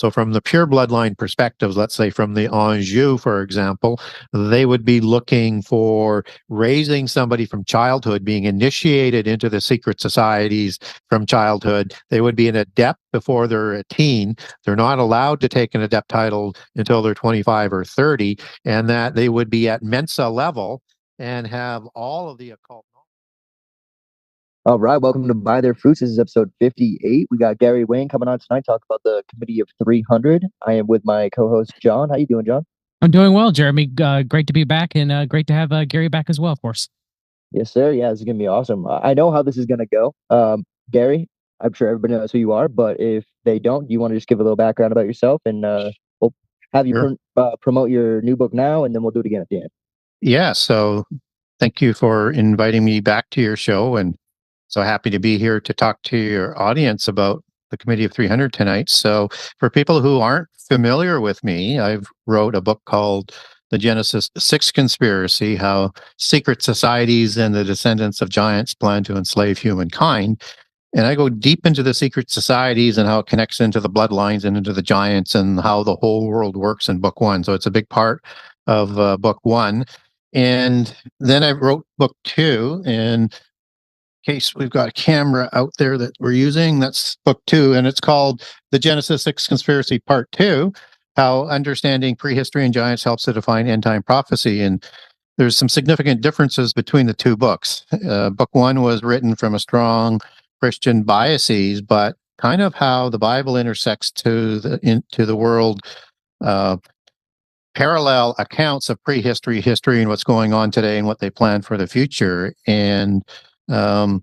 So from the pure bloodline perspective, let's say from the Anjou, for example, they would be looking for raising somebody from childhood, being initiated into the secret societies from childhood. They would be an adept before they're a teen. They're not allowed to take an adept title until they're 25 or 30, and that they would be at Mensa level and have all of the occult. All right, welcome to Buy Their Fruits. This is episode 58. We got Gary Wayne coming on tonight, talk about the Committee of 300. I am with my co-host John. How you doing, John? I'm doing well, Jeremy. Great to be back, and great to have Gary back as well, of course. Yes, sir. Yeah, this is gonna be awesome. I know how this is gonna go. Gary, I'm sure everybody knows who you are, but if they don't, do you want to just give a little background about yourself, and we'll have you Sure. promote your new book now, and then we'll do it again at the end. Yeah, so thank you for inviting me back to your show, and so happy to be here to talk to your audience about the Committee of 300 tonight. So for people who aren't familiar with me, I've wrote a book called The Genesis 6 Conspiracy, How Secret Societies and the Descendants of Giants Plan to Enslave Humankind. And I go deep into the secret societies and how it connects into the bloodlines and into the giants and how the whole world works in book one. So it's a big part of book one. And then I wrote book two, and case we've got a camera out there that we're using. That's book two, and it's called The Genesis 6 Conspiracy Part 2, How Understanding Prehistory and Giants Helps to Define End Time Prophecy. And there's some significant differences between the two books. Book one was written from a strong Christian biases, but kind of how the Bible intersects into the world, parallel accounts of prehistory, history, and what's going on today and what they plan for the future. And so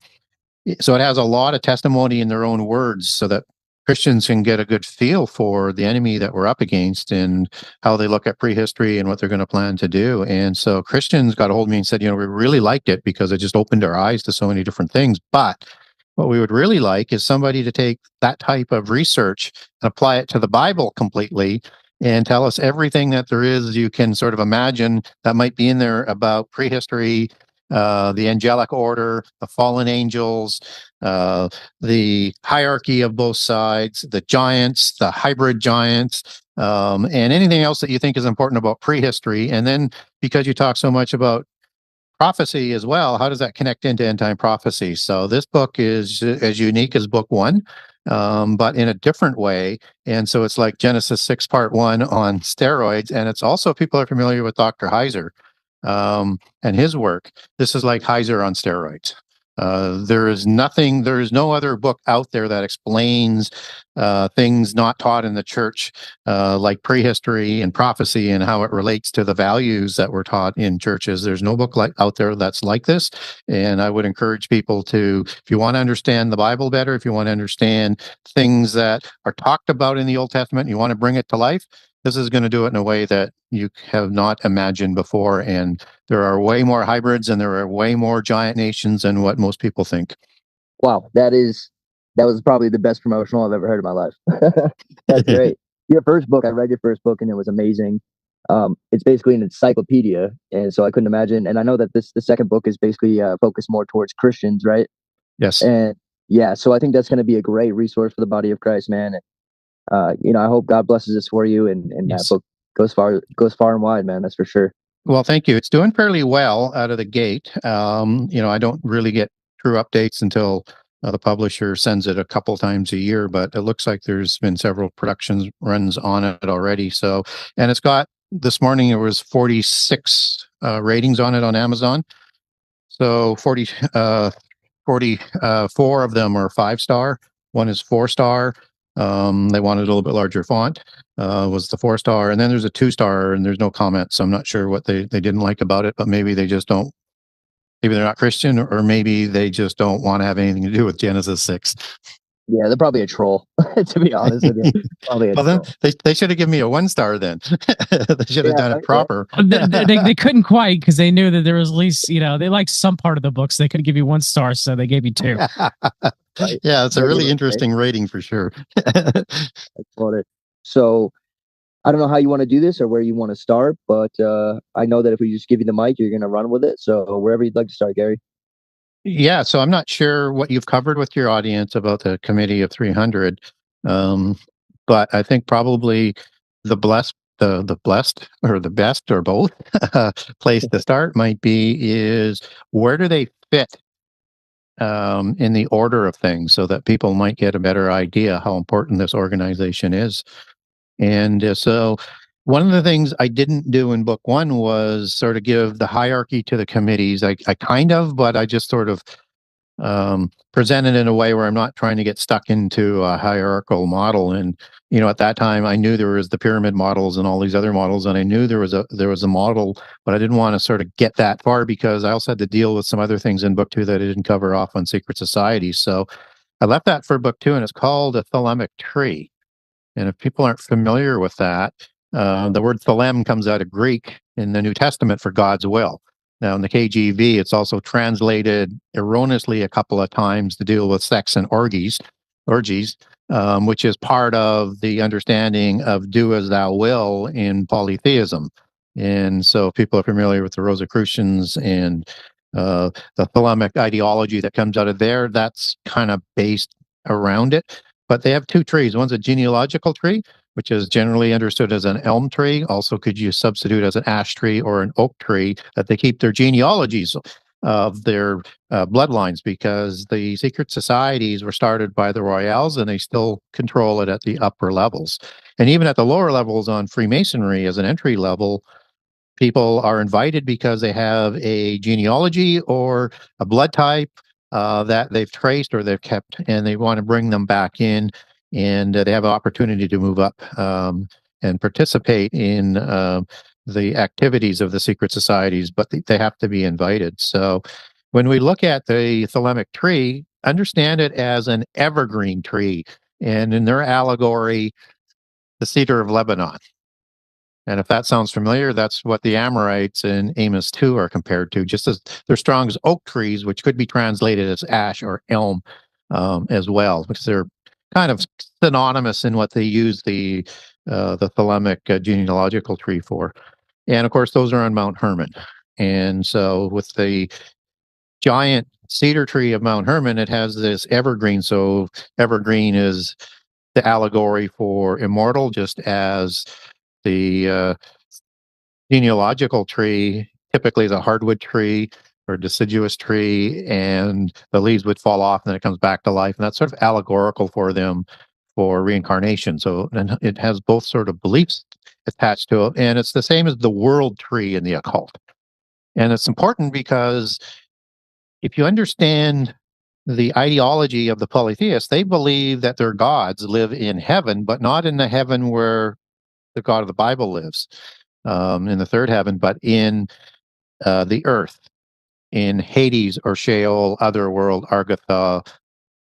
it has a lot of testimony in their own words so that Christians can get a good feel for the enemy that we're up against and how they look at prehistory and what they're going to plan to do. And so Christians got a hold of me and said, we really liked it because it just opened our eyes to so many different things. But what we would really like is somebody to take that type of research and apply it to the Bible completely and tell us everything that there is you can sort of imagine that might be in there about prehistory, the angelic order, the fallen angels, the hierarchy of both sides, the giants, the hybrid giants, and anything else that you think is important about prehistory. And then because you talk so much about prophecy as well, how does that connect into end time prophecy? So this book is as unique as book one, but in a different way. And so it's like Genesis 6 Part 1 on steroids. And it's also, people are familiar with Dr. Heiser and his work. This is like Heiser on steroids. There is no other book out there that explains things not taught in the church, like prehistory and prophecy and how it relates to the values that were taught in churches. There's no book out there that's like this. And I would encourage people to, if you want to understand the Bible better, if you want to understand things that are talked about in the Old Testament, and you want to bring it to life, this is going to do it in a way that you have not imagined before. And there are way more hybrids and there are way more giant nations than what most people think. Wow, that was probably the best promotional I've ever heard in my life. That's great. I read your first book and it was amazing. It's basically an encyclopedia, and so I couldn't imagine. And I know that the second book is basically focused more towards Christians, right? Yes. And yeah, so I think that's going to be a great resource for the body of Christ, man. And, I hope God blesses this for you, and Yes. that book goes far and wide, man. That's for sure. Well, thank you. It's doing fairly well out of the gate. I don't really get true updates until the publisher sends it a couple times a year, but it looks like there's been several production runs on it already. So, and it's got, this morning there was 46 ratings on it on Amazon. So 44 of them are 5-star. One is 4-star. They wanted a little bit larger font, was the 4-star. And then there's a 2-star and there's no comment. So I'm not sure what they didn't like about it, but maybe they just don't, maybe they're not Christian, or maybe they just don't want to have anything to do with Genesis 6. Yeah, they're probably a troll, to be honest with you. Probably a Well, troll. then they should have given me a 1-star then. They should have done it proper. They couldn't quite, because they knew that there was at least, they liked some part of the book, so they couldn't give you 1 star, so they gave you 2. Right. Yeah, it's a really interesting rating for sure. So I don't know how you want to do this or where you want to start, but I know that if we just give you the mic, you're going to run with it. So wherever you'd like to start, Gary. Yeah, so I'm not sure what you've covered with your audience about the Committee of 300. but I think probably the blessed or the best or both place to start might be is where do they fit in the order of things so that people might get a better idea how important this organization is. And so one of the things I didn't do in book one was sort of give the hierarchy to the committees. I kind of, but I just sort of presented in a way where I'm not trying to get stuck into a hierarchical model. And at that time, I knew there was the pyramid models and all these other models, and I knew there was a model, but I didn't want to sort of get that far because I also had to deal with some other things in book two that I didn't cover off on secret societies. So I left that for book two, and it's called a thelemic tree. And if people aren't familiar with that, the word thelem comes out of Greek in the New Testament for God's will. Now, in the KJV, it's also translated erroneously a couple of times to deal with sex and orgies, which is part of the understanding of do as thou will in polytheism. And so if people are familiar with the Rosicrucians and the Thelemic ideology that comes out of there, that's kind of based around it. But they have two trees. One's a genealogical tree, which is generally understood as an elm tree. Also, could you substitute as an ash tree or an oak tree that they keep their genealogies of their bloodlines, because the secret societies were started by the royals and they still control it at the upper levels. And even at the lower levels on Freemasonry as an entry level, people are invited because they have a genealogy or a blood type that they've traced or they've kept, and they want to bring them back in, and they have an opportunity to move up and participate in the activities of the secret societies, but they have to be invited. So when we look at the thelemic tree, understand it as an evergreen tree, and in their allegory, the cedar of Lebanon. And if that sounds familiar, that's what the Amorites in Amos 2 are compared to, just as they're strong as oak trees, which could be translated as ash or elm as well, because they're kind of synonymous in what they use the thelemic genealogical tree for. And of course, those are on Mount Hermon. And so with the giant cedar tree of Mount Hermon, it has this evergreen. So evergreen is the allegory for immortal, just as the genealogical tree typically is a hardwood tree or deciduous tree, and the leaves would fall off and then it comes back to life. And that's sort of allegorical for them for reincarnation. So and it has both sort of beliefs attached to it. And it's the same as the world tree in the occult. And it's important because if you understand the ideology of the polytheists, they believe that their gods live in heaven, but not in the heaven where the God of the Bible lives, in the third heaven, but in the earth, in Hades or Sheol, otherworld, Argatha.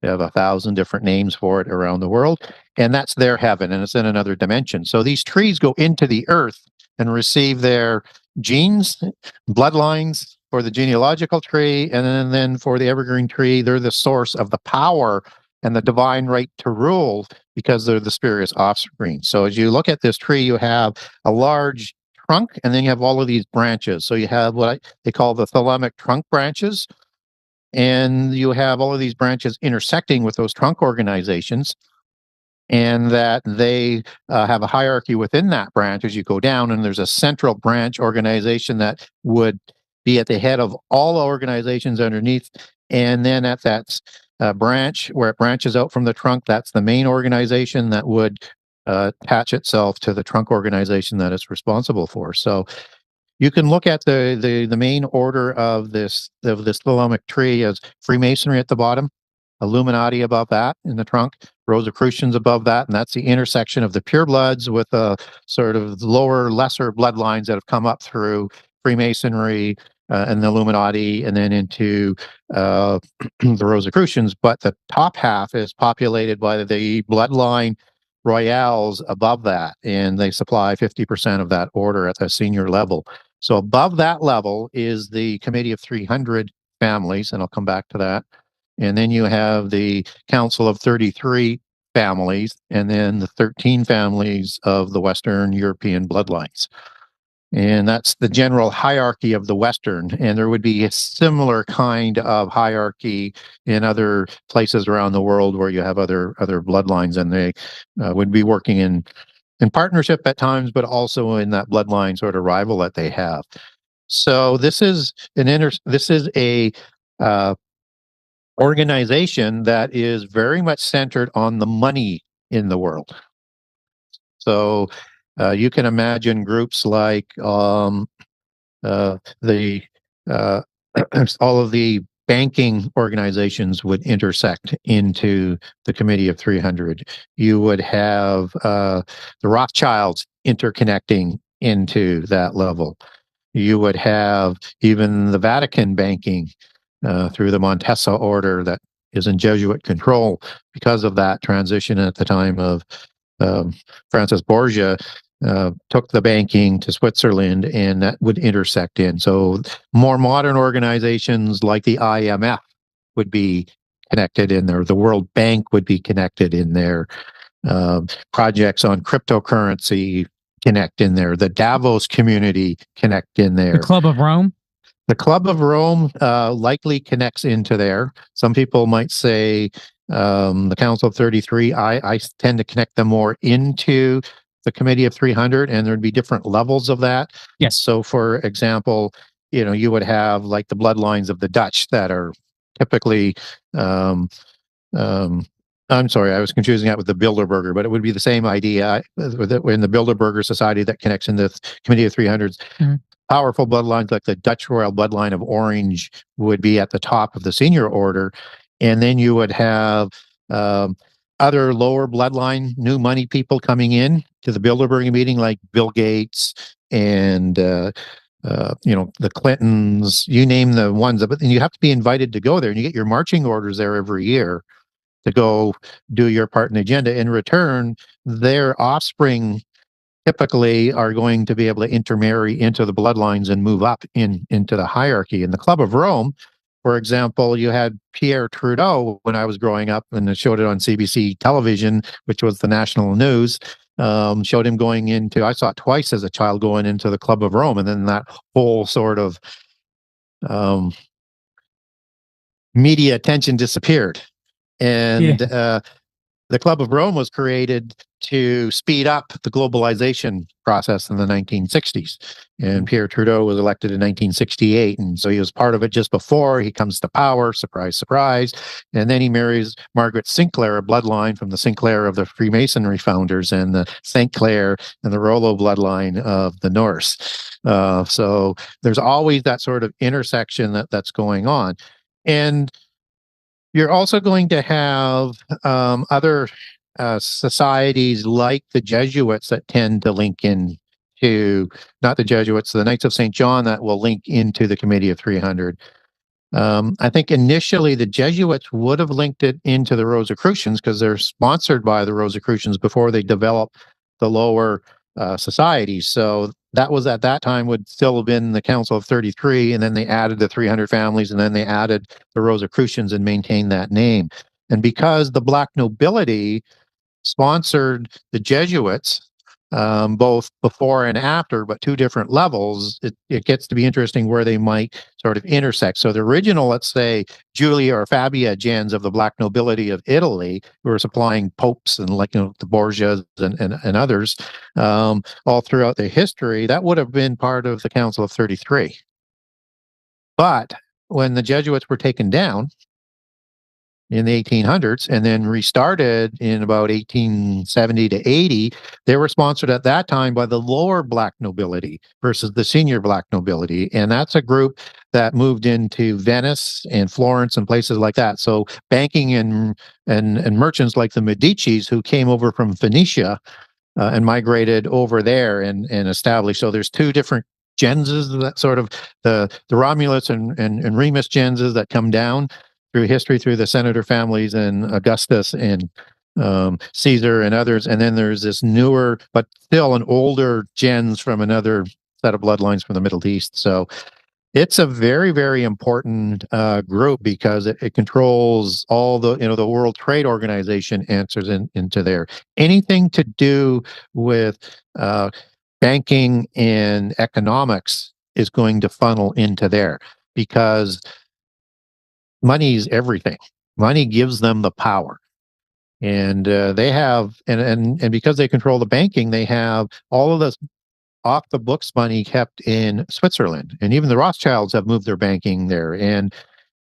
They have 1,000 different names for it around the world, and that's their heaven, and it's in another dimension. So these trees go into the earth and receive their genes, bloodlines for the genealogical tree, and then for the evergreen tree, they're the source of the power and the divine right to rule because they're the spurious offspring. So as you look at this tree, you have a large trunk, and then you have all of these branches. So you have what they call the thelemic trunk branches, and you have all of these branches intersecting with those trunk organizations, and that they have a hierarchy within that branch as you go down, and there's a central branch organization that would be at the head of all the organizations underneath, and then at that branch where it branches out from the trunk, that's the main organization that would attach itself to the trunk organization that it's responsible for. So you can look at the main order of this thelemic tree as Freemasonry at the bottom, Illuminati above that in the trunk, Rosicrucians above that, and that's the intersection of the purebloods with sort of lower, lesser bloodlines that have come up through Freemasonry and the Illuminati, and then into the Rosicrucians. But the top half is populated by the bloodline royals above that, and they supply 50% of that order at the senior level. So above that level is the Committee of 300 families, and I'll come back to that. And then you have the Council of 33 families, and then the 13 families of the Western European bloodlines. And that's the general hierarchy of the Western. And there would be a similar kind of hierarchy in other places around the world where you have other bloodlines, and they would be working in partnership at times, but also in that bloodline sort of rival that they have. So this is a organization that is very much centered on the money in the world. So you can imagine groups like the all of the banking organizations would intersect into the Committee of 300. You would have the Rothschilds interconnecting into that level. You would have even the Vatican banking through the Montesa order that is in Jesuit control because of that transition at the time of Francis Borgia. Took the banking to Switzerland, and that would intersect in. So more modern organizations like the IMF would be connected in there. The World Bank would be connected in there. Projects on cryptocurrency connect in there. The Davos community connect in there. The Club of Rome? The Club of Rome likely connects into there. Some people might say the Council of 33. I tend to connect them more into the Committee of 300, and there'd be different levels of that. Yes. So, for example, you would have like the bloodlines of the Dutch that are typically. I'm sorry, I was confusing that with the Bilderberger, but it would be the same idea in the Bilderberger Society that connects into the Committee of 300s. Mm-hmm. Powerful bloodlines like the Dutch royal bloodline of Orange would be at the top of the senior order. And then you would have other lower bloodline, new money people coming in to the Bilderberg meeting, like Bill Gates and, the Clintons, you name the ones. But then you have to be invited to go there, and you get your marching orders there every year to go do your part in the agenda. In return, their offspring typically are going to be able to intermarry into the bloodlines and move up into the hierarchy. In the Club of Rome, for example, you had Pierre Trudeau when I was growing up, and it showed it on CBC television, which was the national news. Showed him going into, I saw it twice as a child, going into the Club of Rome, and then that whole sort of media attention disappeared. And the Club of Rome was created to speed up the globalization process in the 1960s. And Pierre Trudeau was elected in 1968. And so he was part of it just before he comes to power. Surprise, surprise. And then he marries Margaret Sinclair, a bloodline from the Sinclair of the Freemasonry founders, and the St. Clair and the Rollo bloodline of the Norse. So there's always that sort of intersection that's going on. And you're also going to have other societies like the Jesuits that tend to link in to, not the Jesuits, the Knights of St. John, that will link into the Committee of 300. I think initially the Jesuits would have linked it into the Rosicrucians because they're sponsored by the Rosicrucians before they develop the lower societies. So that was at that time would still have been the Council of 33, and then they added the 300 families, and then they added the Rosicrucians and maintained that name. And because the Black nobility sponsored the Jesuits, both before and after, but two different levels, it gets to be interesting where they might sort of intersect. So the original, let's say, Giulia or Fabia gens of the Black nobility of Italy, who were supplying popes and the Borgias and others all throughout the history, that would have been part of the Council of 33. But when the Jesuits were taken down in the 1800s and then restarted in about 1870 to 80, they were sponsored at that time by the lower Black nobility versus the senior Black nobility. And that's a group that moved into Venice and Florence and places like that. So banking and merchants like the Medicis, who came over from Phoenicia and migrated over there and established. So there's two different genses, that sort of the Romulus and Remus genses that come down through history, through the senator families and Augustus and Caesar and others. And then there's this newer, but still an older gens from another set of bloodlines from the Middle East. So it's a very, very important group because it controls all the World Trade Organization answers into there. Anything to do with banking and economics is going to funnel into there, because money is everything. Money gives them the power. And they have, and because they control the banking, they have all of this off the books money kept in Switzerland. And even the Rothschilds have moved their banking there. And,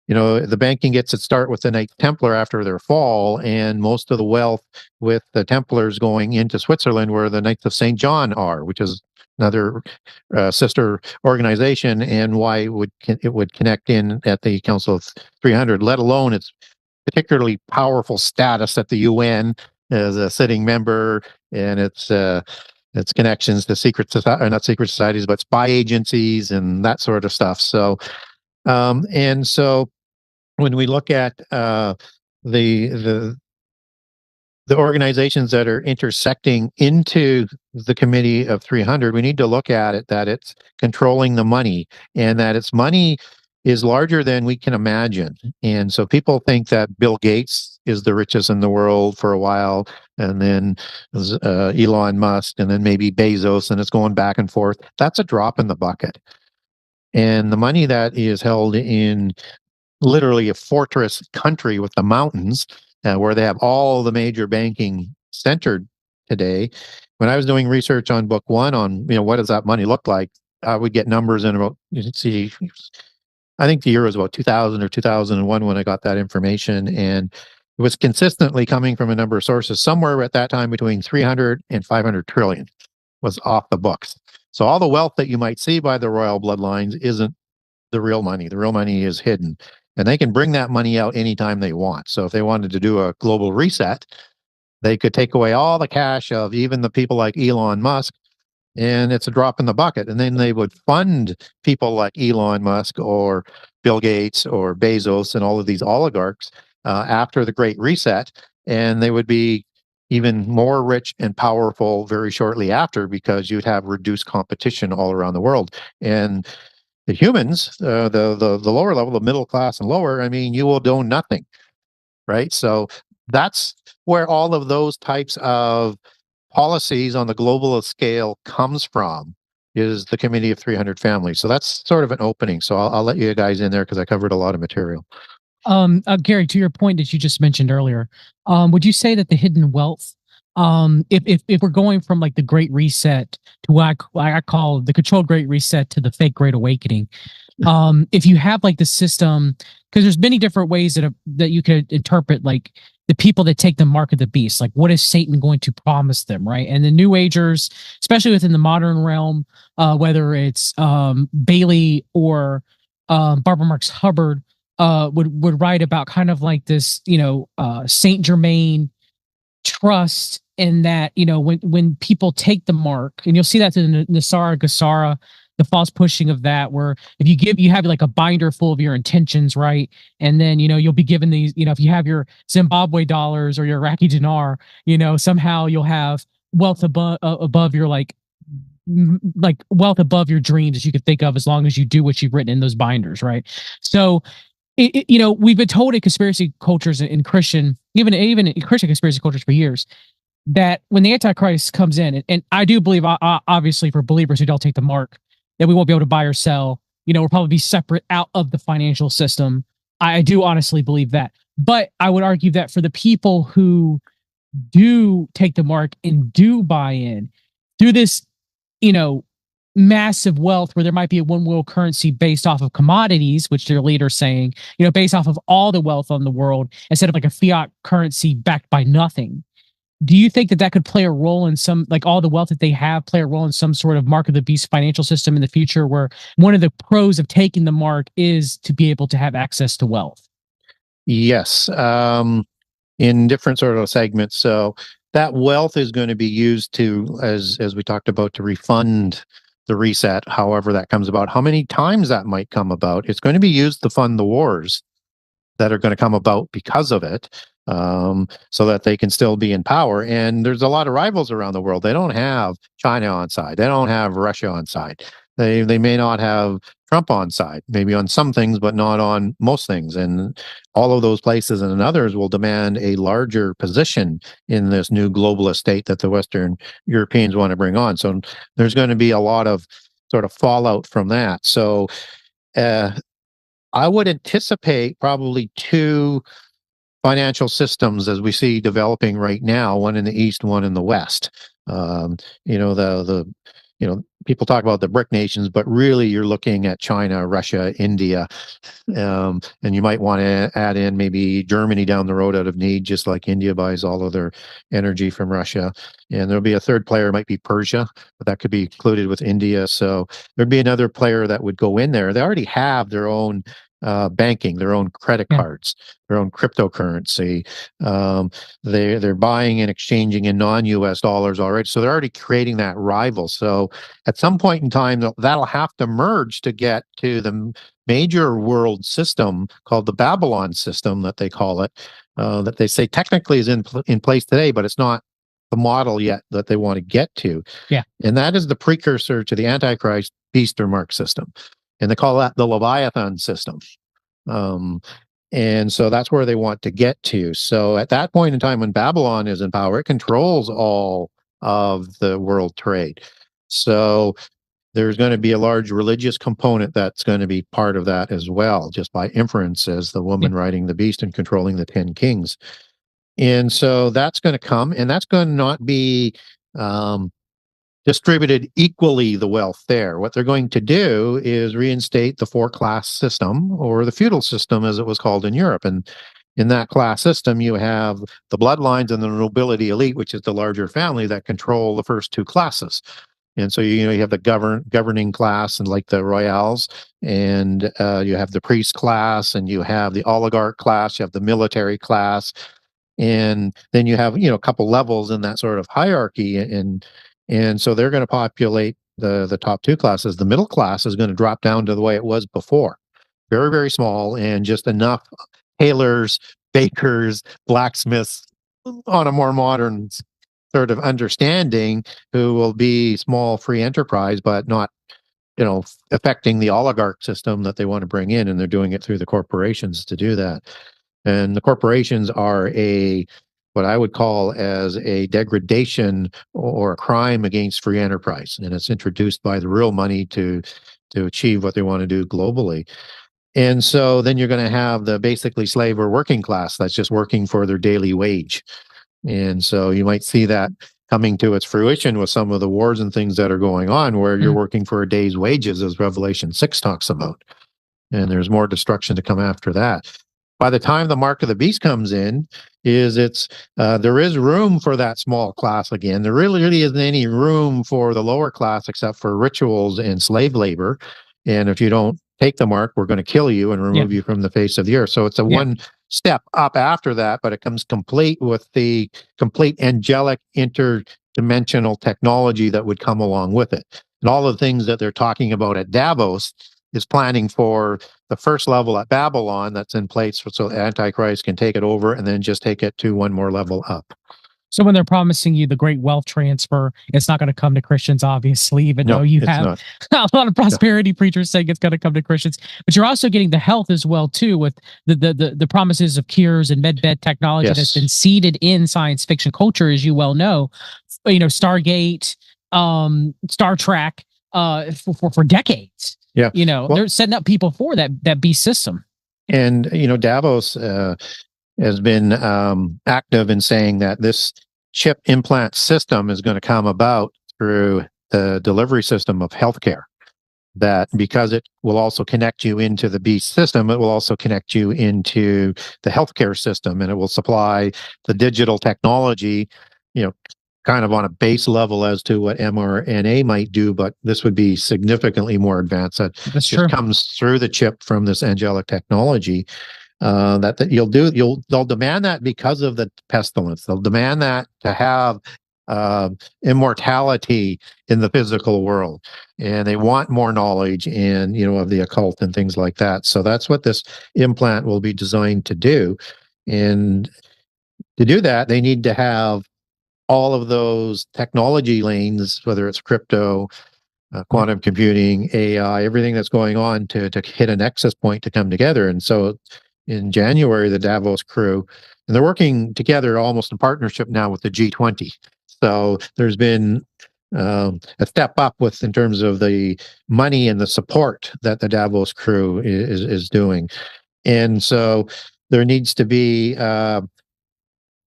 the banking gets its start with the Knights Templar after their fall, and most of the wealth with the Templars going into Switzerland, where the Knights of St. John are, which is another sister organization, and why it would connect in at the Council of 300, let alone its particularly powerful status at the UN as a sitting member, and its connections to secret society, not secret societies, but spy agencies and that sort of stuff. So, and so when we look at the organizations that are intersecting into the Committee of 300, we need to look at it that it's controlling the money, and that its money is larger than we can imagine. And so people think that Bill Gates is the richest in the world for a while, and then Elon Musk, and then maybe Bezos, and it's going back and forth. That's a drop in the bucket. And the money that is held in literally a fortress country with the mountains, where they have all the major banking centered today. When I was doing research on book one on, what does that money look like, I would get numbers in about, I think the year was about 2000 or 2001 when I got that information. And it was consistently coming from a number of sources. Somewhere at that time between 300 and 500 trillion was off the books. So all the wealth that you might see by the royal bloodlines isn't the real money. The real money is hidden. And they can bring that money out anytime they want. So if they wanted to do a global reset, they could take away all the cash of even the people like Elon Musk, and it's a drop in the bucket. And then they would fund people like Elon Musk or Bill Gates or Bezos and all of these oligarchs after the Great Reset, and they would be even more rich and powerful very shortly after, because you'd have reduced competition all around the world. And the humans, the lower level, the middle class and lower, you will do nothing, right? So that's where all of those types of policies on the global scale comes from, is the Committee of 300 Families. So that's sort of an opening. So I'll let you guys in there because I covered a lot of material. Gary, to your point that you just mentioned earlier, would you say that the hidden wealth, if we're going from like the Great Reset to what I call the controlled Great Reset to the fake Great Awakening, if you have like the system, because there's many different ways that you could interpret like the people that take the mark of the beast, like what is Satan going to promise them, right? And the New Agers, especially within the modern realm, whether it's Bailey or Barbara Marx Hubbard, would write about kind of like this, Saint Germain trust, in that, when people take the mark, and you'll see that in the NESARA GESARA, the false pushing of that, where if you have like a binder full of your intentions, right? And then, you'll be given these, if you have your Zimbabwe dollars or your Iraqi dinar, somehow you'll have wealth above your like wealth above your dreams that you could think of, as long as you do what you've written in those binders, right? So, we've been told in conspiracy cultures and Christian, even in Christian conspiracy cultures for years, that when the Antichrist comes in, and I do believe, obviously, for believers who don't take the mark, that we won't be able to buy or sell. We'll probably be separate out of the financial system. I do honestly believe that. But I would argue that for the people who do take the mark and do buy in through this, massive wealth, where there might be a one world currency based off of commodities, which their leader's saying, based off of all the wealth on the world, instead of like a fiat currency backed by nothing. Do you think that could play a role in some, like all the wealth that they have, play a role in some sort of mark of the beast financial system in the future, where one of the pros of taking the mark is to be able to have access to wealth? Yes, in different sort of segments. So that wealth is going to be used to, as we talked about, to refund the reset, however that comes about. How many times that might come about, it's going to be used to fund the wars that are going to come about because of it, so that they can still be in power. And there's a lot of rivals around the world. They don't have China on side. They don't have Russia on side. They may not have Trump on side, maybe on some things, but not on most things. And all of those places and others will demand a larger position in this new globalist state that the Western Europeans want to bring on. So there's going to be a lot of sort of fallout from that. So I would anticipate probably two financial systems as we see developing right now, one in the East, one in the West. You know, people talk about the BRIC nations, but really you're looking at China, Russia, India, and you might want to add in maybe Germany down the road out of need, just like India buys all of their energy from Russia. And there'll be a third player, might be Persia, but that could be included with India. So there'd be another player that would go in there. They already have their own banking, their own credit cards, their own cryptocurrency. They're buying and exchanging in non-US dollars already. So they're already creating that rival. So at some point in time, that'll have to merge to get to the major world system called the Babylon system, that they call it, that they say technically is in place today, but it's not the model yet that they want to get to. Yeah. And that is the precursor to the Antichrist beast or mark system. And they call that the Leviathan system. And so that's where they want to get to. So at that point in time, when Babylon is in power, it controls all of the world trade. So there's going to be a large religious component that's going to be part of that as well, just by inference, as the woman riding the beast and controlling the 10 kings. And so that's going to come, and that's going to not be distributed equally, the wealth there. What they're going to do is reinstate the four-class system, or the feudal system as it was called in Europe. And in that class system, you have the bloodlines and the nobility elite, which is the larger family that control the first two classes. And so, you have the governing class, and like the royals, and you have the priest class, and you have the oligarch class, you have the military class, and then you have, a couple levels in that sort of hierarchy. And so they're going to populate the top two classes. The middle class is going to drop down to the way it was before. Very, very small, and just enough tailors, bakers, blacksmiths on a more modern sort of understanding, who will be small free enterprise, but not, affecting the oligarch system that they want to bring in. And they're doing it through the corporations to do that. And the corporations are what I would call as a degradation or a crime against free enterprise. And it's introduced by the real money to achieve what they want to do globally. And so then you're going to have the basically slave or working class that's just working for their daily wage. And so you might see that coming to its fruition with some of the wars and things that are going on, where you're working for a day's wages, as Revelation 6 talks about. And there's more destruction to come after that. By the time the mark of the beast comes in, there is room for that small class again. There really isn't any room for the lower class except for rituals and slave labor. And if you don't take the mark, we're going to kill you and remove you from the face of the earth. So it's a one step up after that, but it comes complete with the complete angelic interdimensional technology that would come along with it. And all the things that they're talking about at Davos is planning for the first level at Babylon that's in place, so the Antichrist can take it over and then just take it to one more level up. So when they're promising you the great wealth transfer, it's not going to come to Christians, obviously, even though you have a lot of prosperity preachers saying it's going to come to Christians. But you're also getting the health as well, too, with the promises of cures and medbed technology that's been seeded in science fiction culture, as you well know. Stargate, Star Trek, for decades. Yeah. They're setting up people for that beast system. And, Davos has been active in saying that this chip implant system is going to come about through the delivery system of healthcare. That because it will also connect you into the beast system, it will also connect you into the healthcare system, and it will supply the digital technology, kind of on a base level as to what mRNA might do, but this would be significantly more advanced. That's true. It comes through the chip from this angelic technology. They'll demand that because of the pestilence. They'll demand that to have immortality in the physical world, and they want more knowledge and of the occult and things like that. So that's what this implant will be designed to do. And to do that, they need to have all of those technology lanes, whether it's crypto, quantum computing, AI, everything that's going on to hit a nexus point to come together. And so in January, the Davos crew, and they're working together almost in partnership now with the G20. So there's been a step up with in terms of the money and the support that the Davos crew is doing. And so there needs to be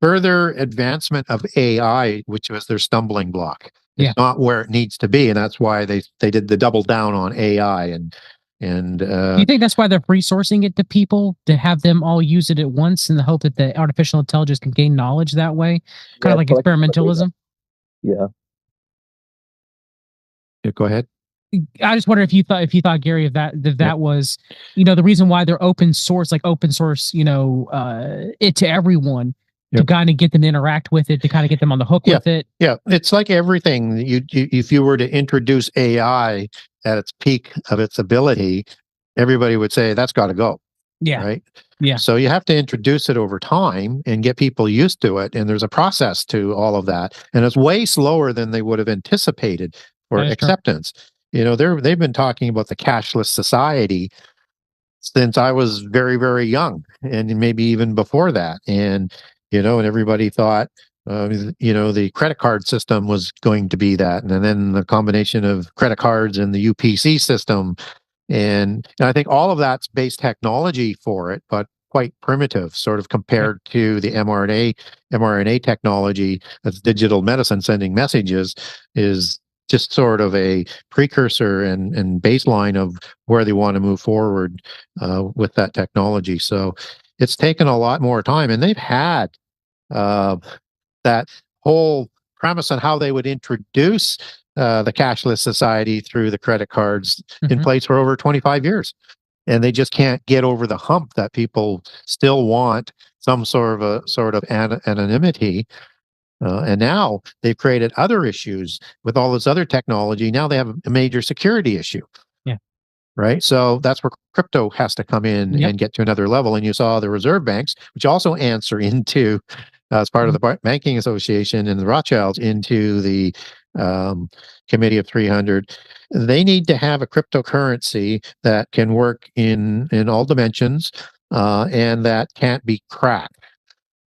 further advancement of AI, which was their stumbling block. It's not where it needs to be, and that's why they did the double down on AI. And do you think that's why they're resourcing it to people to have them all use it at once in the hope that the artificial intelligence can gain knowledge that way, kind of like experimentalism? Yeah. Go ahead. I just wonder if you thought, Gary, if that was, the reason why they're open source, it to everyone. To kind of get them to interact with it, to kind of get them on the hook with it. Yeah, it's like everything. If you were to introduce AI at its peak of its ability, everybody would say that's got to go. Yeah. Right. Yeah. So you have to introduce it over time and get people used to it. And there's a process to all of that, and it's way slower than they would have anticipated for acceptance. True. They've been talking about the cashless society since I was very, very young, and maybe even before that. And everybody thought, the credit card system was going to be that. And then the combination of credit cards and the UPC system. And I think all of that's base technology for it, but quite primitive, sort of compared to the mRNA technology that's digital medicine sending messages is just sort of a precursor and baseline of where they want to move forward with that technology. So it's taken a lot more time, and they've had that whole premise on how they would introduce the cashless society through the credit cards in place for over 25 years. And they just can't get over the hump that people still want some sort of anonymity. And now they've created other issues with all this other technology. Now they have a major security issue. Right. So that's where crypto has to come in and get to another level. And you saw the reserve banks, which also answer into, as part of the Banking Association and the Rothschilds, into the Committee of 300. They need to have a cryptocurrency that can work in all dimensions and that can't be cracked.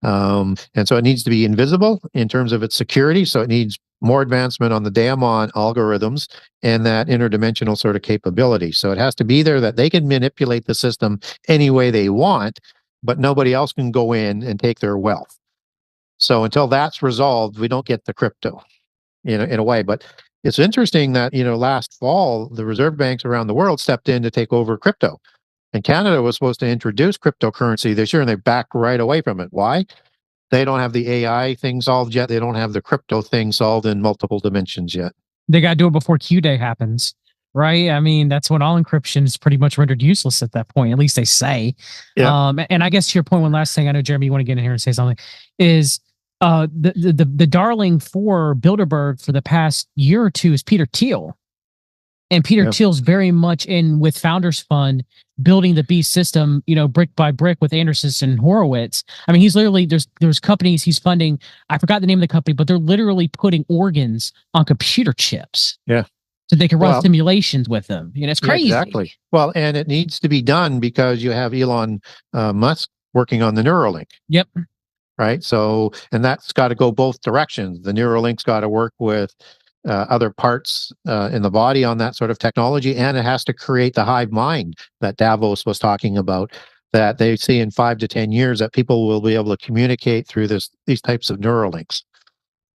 And so it needs to be invisible in terms of its security. So it needs more advancement on the daemon algorithms and that interdimensional sort of capability. So it has to be there that they can manipulate the system any way they want, but nobody else can go in and take their wealth. So until that's resolved, we don't get the crypto in a way. But it's interesting that, last fall, the reserve banks around the world stepped in to take over crypto. And Canada was supposed to introduce cryptocurrency this year, and they backed right away from it. Why? They don't have the AI thing solved yet. They don't have the crypto thing solved in multiple dimensions yet. They got to do it before Q-Day happens, right? I mean, that's when all encryption is pretty much rendered useless at that point. At least they say. Yeah. And I guess to your point, one last thing, I know, Jeremy, you want to get in here and say something, is the darling for Bilderberg for the past year or two is Peter Thiel. And Peter Thiel's very much in with Founders Fund, building the Beast system, brick by brick with Anderson and Horowitz. I mean, he's literally, there's companies he's funding. I forgot the name of the company, but they're literally putting organs on computer chips. Yeah. So they can run simulations with them. It's crazy. Yeah, exactly. Well, and it needs to be done because you have Elon Musk working on the Neuralink. Yep. Right. So, and that's got to go both directions. The Neuralink's got to work with other parts in the body on that sort of technology, and it has to create the hive mind that Davos was talking about, that they see in 5 to 10 years that people will be able to communicate through these types of Neuralinks.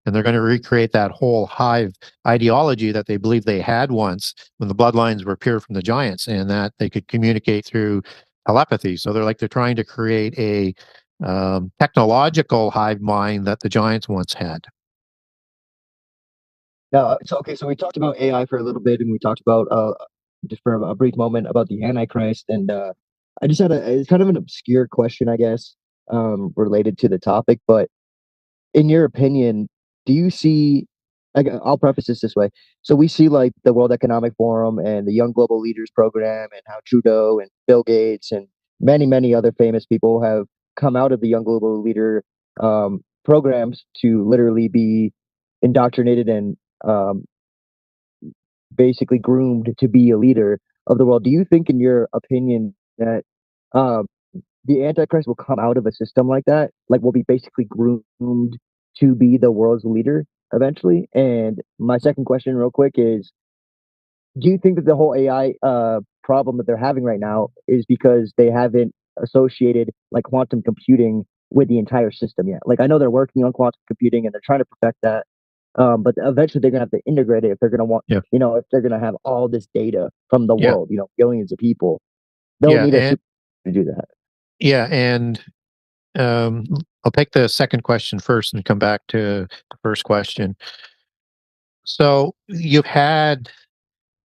And they're going to recreate that whole hive ideology that they believe they had once when the bloodlines were pure from the giants, and that they could communicate through telepathy. So they're trying to create a technological hive mind that the giants once had. So we talked about AI for a little bit, and we talked about just for a brief moment about the Antichrist, and I just had it's kind of an obscure question, I guess, related to the topic. But in your opinion, do you see? I'll preface this way. So we see like the World Economic Forum and the Young Global Leaders Program, and how Trudeau and Bill Gates and many other famous people have come out of the Young Global Leader programs to literally be indoctrinated and basically groomed to be a leader of the world. Do you think, in your opinion, that um, the Antichrist will come out of a system like that? Like, will be basically groomed to be the world's leader eventually? And my second question, real quick, is do you think that the whole AI problem that they're having right now is because they haven't associated like quantum computing with the entire system yet? Like, I know they're working on quantum computing and they're trying to perfect that, but eventually they're gonna have to integrate it if they're gonna want, Yeah. if they're gonna have all this data from the Yeah. world, billions of people, they'll Yeah. need a And super to do that. yeah. And I'll take the second question first and come back to the first question. So you've had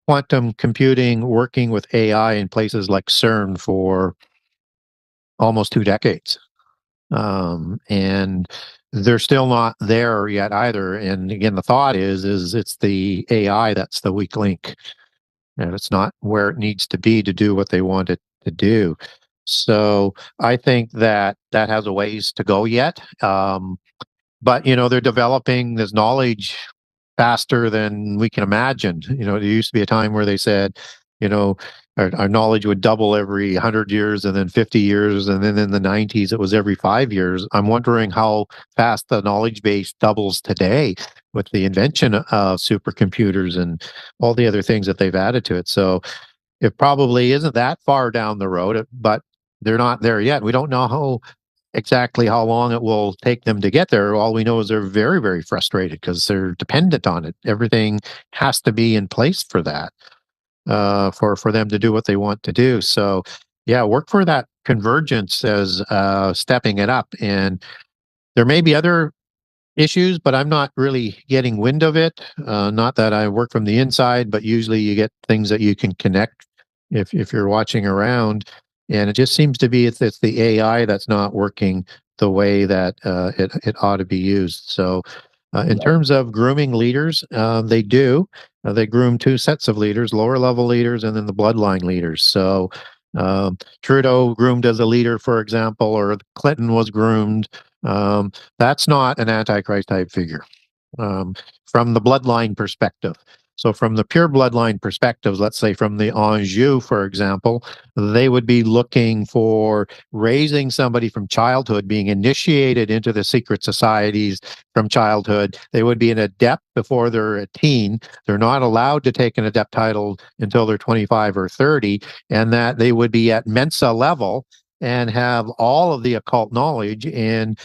quantum computing working with AI in places like CERN for almost 2 decades. And they're still not there yet either. And again, the thought is it's the AI that's the weak link, and it's not where it needs to be to do what they want it to do. So I think that that has a ways to go yet. But they're developing this knowledge faster than we can imagine. There used to be a time where they said, you know, our knowledge would double every 100 years and then 50 years. And then in the 90s, it was every 5 years. I'm wondering how fast the knowledge base doubles today with the invention of supercomputers and all the other things that they've added to it. So it probably isn't that far down the road, but they're not there yet. We don't know exactly how long it will take them to get there. All we know is they're very, very frustrated because they're dependent on it. Everything has to be in place for that, for them to do what they want to do. So, yeah, work for that convergence as stepping it up. And there may be other issues, but I'm not really getting wind of it. Not that I work from the inside, but usually you get things that you can connect if you're watching around. And it just seems to be it's the AI that's not working the way that it ought to be used. So, in Right. terms of grooming leaders, they do. They groom two sets of leaders: lower level leaders and then the bloodline leaders. So, Trudeau groomed as a leader, for example, or Clinton was groomed. That's not an antichrist type figure um, from the bloodline perspective. So, from the pure bloodline perspective, let's say from the Anjou, for example, they would be looking for raising somebody from childhood, being initiated into the secret societies from childhood. They would be an adept before they're a teen. They're not allowed to take an adept title until they're 25 or 30, and that they would be at Mensa level and have all of the occult knowledge. And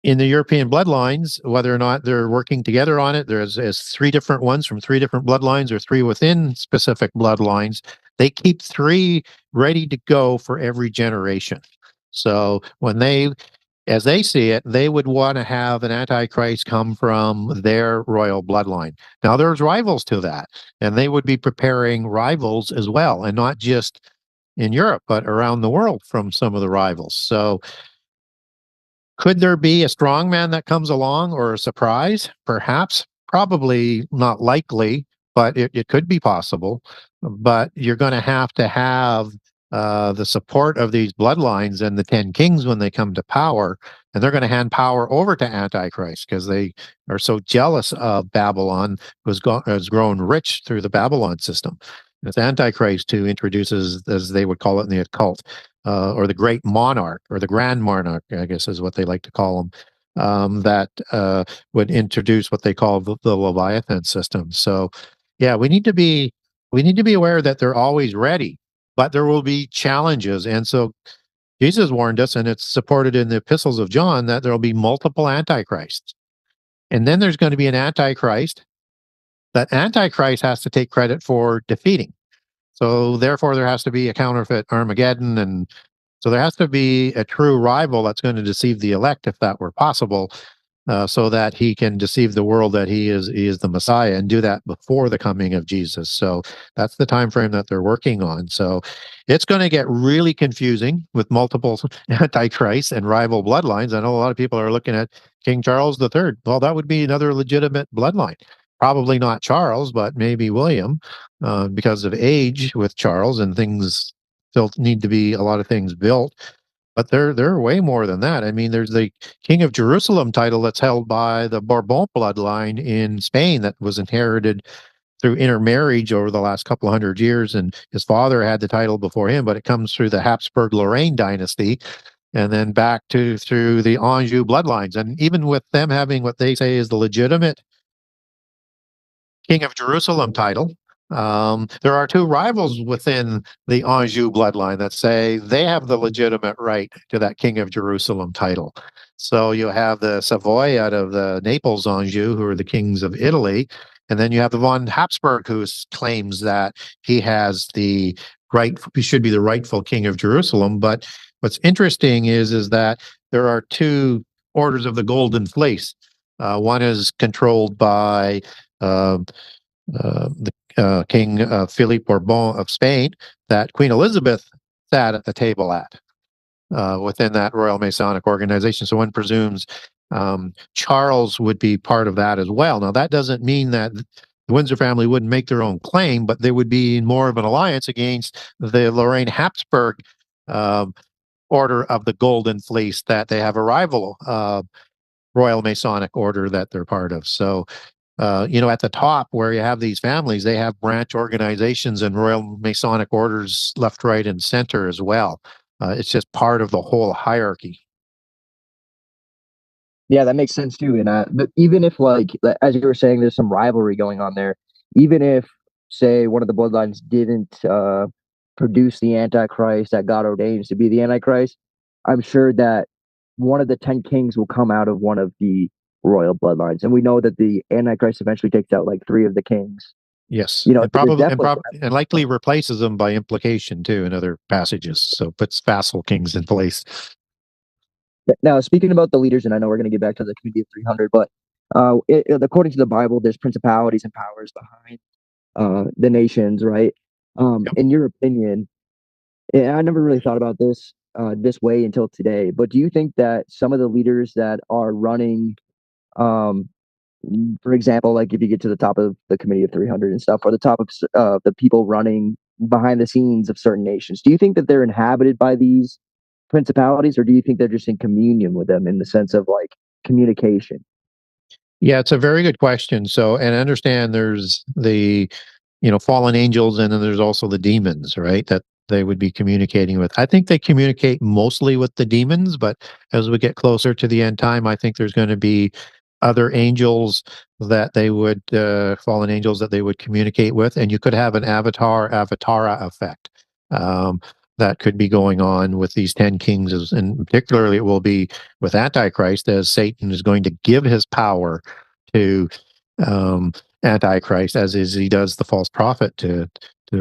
in the European bloodlines, whether or not they're working together on it, there's three different ones from three different bloodlines or three within specific bloodlines. They keep three ready to go for every generation. So as they see it, they would want to have an antichrist come from their royal bloodline. Now, there's rivals to that, and they would be preparing rivals as well, and not just in Europe, but around the world from some of the rivals. So could there be a strongman that comes along or a surprise? Perhaps. Probably not likely, but it could be possible. But you're going to have the support of these bloodlines and the 10 kings when they come to power. And they're going to hand power over to Antichrist because they are so jealous of Babylon, has grown rich through the Babylon system. It's Antichrist who introduces, as they would call it in the occult, or the great monarch, or the grand monarch, I guess is what they like to call him, that would introduce what they call the Leviathan system. So, yeah, we need to be aware that they're always ready, but there will be challenges. And so Jesus warned us, and it's supported in the epistles of John, that there will be multiple antichrists. And then there's going to be an antichrist that Antichrist has to take credit for defeating. So therefore, there has to be a counterfeit Armageddon, and so there has to be a true rival that's going to deceive the elect, if that were possible, so that he can deceive the world that he is the Messiah, and do that before the coming of Jesus. So that's the time frame that they're working on. So it's going to get really confusing with multiple antichrists and rival bloodlines. I know a lot of people are looking at King Charles III. Well, that would be another legitimate bloodline. Probably not Charles, but maybe William, because of age with Charles, and things still need to be a lot of things built. But they're way more than that. I mean, there's the King of Jerusalem title that's held by the Bourbon bloodline in Spain that was inherited through intermarriage over the last couple of hundred years, and his father had the title before him, but it comes through the Habsburg-Lorraine dynasty, and then back to through the Anjou bloodlines. And even with them having what they say is the legitimate King of Jerusalem title, there are two rivals within the Anjou bloodline that say they have the legitimate right to that King of Jerusalem title. So you have the Savoy out of the Naples Anjou, who are the kings of Italy, and then you have the von Habsburg, who claims that he has the right, he should be the rightful King of Jerusalem. But what's interesting is that there are two orders of the Golden Fleece. One is controlled by the King Philippe Bourbon of Spain, that Queen Elizabeth sat at the table at within that Royal Masonic organization. So one presumes Charles would be part of that as well. Now, that doesn't mean that the Windsor family wouldn't make their own claim, but they would be more of an alliance against the Lorraine Habsburg Order of the Golden Fleece, that they have a rival Royal Masonic order that they're part of. So at the top where you have these families, they have branch organizations and Royal Masonic orders left, right, and center as well. It's just part of the whole hierarchy. Yeah, that makes sense too. And but even if, like, as you were saying, there's some rivalry going on there. Even if, say, one of the bloodlines didn't produce the Antichrist that God ordains to be the Antichrist, I'm sure that one of the 10 kings will come out of one of the royal bloodlines, and we know that the Antichrist eventually takes out like 3 of the kings. Yes, and probably and likely replaces them by implication too in other passages. So puts vassal kings in place. Now, speaking about the leaders, and I know we're going to get back to the Community of 300, but according to the Bible, there's principalities and powers behind the nations, right? Yep. In your opinion, and I never really thought about this way until today, but do you think that some of the leaders that are running, for example, like if you get to the top of the Committee of 300 and stuff, or the top of the people running behind the scenes of certain nations, do you think that they're inhabited by these principalities, or do you think they're just in communion with them in the sense of like communication? Yeah, it's a very good question. So, and I understand there's the, fallen angels, and then there's also the demons, right? That they would be communicating with. I think they communicate mostly with the demons, but as we get closer to the end time, I think there's going to be other angels that they would, fallen angels that they would communicate with, and you could have an Avatara effect. That could be going on with these 10 kings, and particularly it will be with Antichrist, as Satan is going to give his power to Antichrist, as he does the false prophet to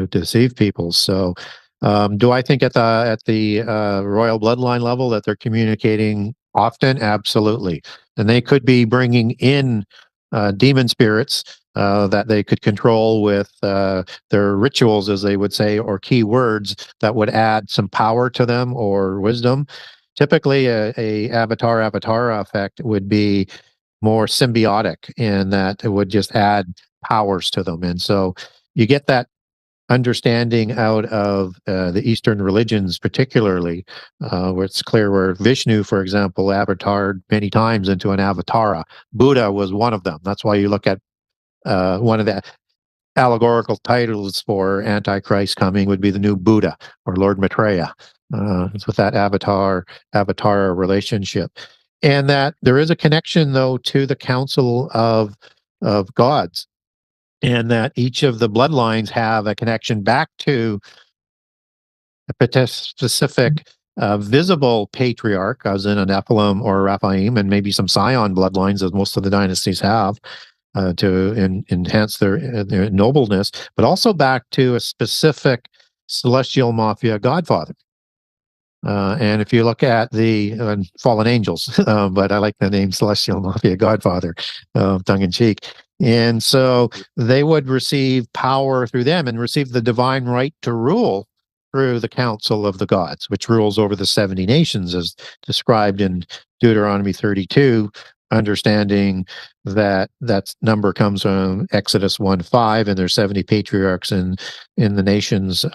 deceive people. So, do I think at the royal bloodline level that they're communicating often? Absolutely, and they could be bringing in demon spirits that they could control with their rituals, as they would say, or key words that would add some power to them or wisdom. Typically, a Avatara effect would be more symbiotic in that it would just add powers to them. And so you get that understanding out of the Eastern religions, particularly, where it's clear where Vishnu, for example, avatared many times into an Avatara. Buddha was one of them. That's why you look at one of the allegorical titles for Antichrist coming would be the new Buddha or Lord Maitreya. It's with that avatar relationship. And that there is a connection, though, to the Council of Gods, and that each of the bloodlines have a connection back to a specific visible patriarch, as in a Nephilim or a Raphaim, and maybe some Scion bloodlines, as most of the dynasties have, to enhance their nobleness, but also back to a specific celestial mafia godfather. And if you look at the fallen angels, but I like the name Celestial Mafia Godfather, tongue in cheek. And so they would receive power through them and receive the divine right to rule through the Council of the Gods, which rules over the 70 nations, as described in Deuteronomy 32, understanding that that number comes from Exodus 1:5, and there's 70 patriarchs in the nations,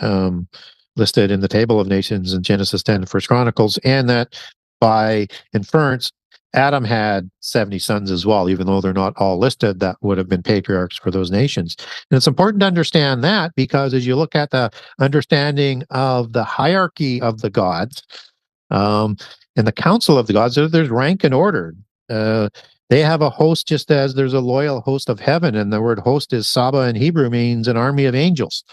listed in the Table of Nations in Genesis 10 and 1 Chronicles, and that by inference, Adam had 70 sons as well, even though they're not all listed, that would have been patriarchs for those nations. And it's important to understand that, because as you look at the understanding of the hierarchy of the gods, and the council of the gods, there's rank and order. They have a host just as there's a loyal host of heaven, and the word host is Saba in Hebrew, means an army of angels.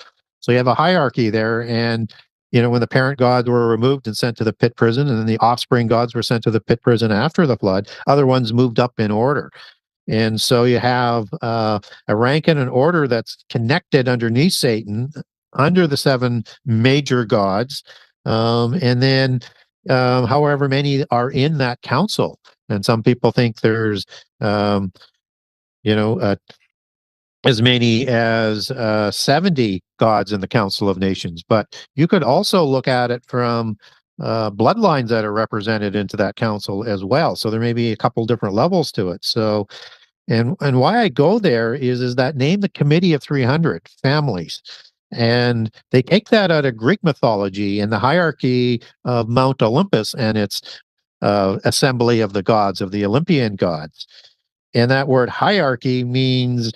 So you have a hierarchy there, and when the parent gods were removed and sent to the pit prison, and then the offspring gods were sent to the pit prison after the flood, other ones moved up in order. And so you have a rank and an order that's connected underneath Satan, under the 7 major gods. And then however many are in that council. And some people think there's, as many as 70 gods in the Council of Nations. But you could also look at it from bloodlines that are represented into that council as well. So there may be a couple different levels to it. So, and why I go there is that name, the Committee of 300 Families. And they take that out of Greek mythology and the hierarchy of Mount Olympus and its assembly of the gods, of the Olympian gods. And that word hierarchy means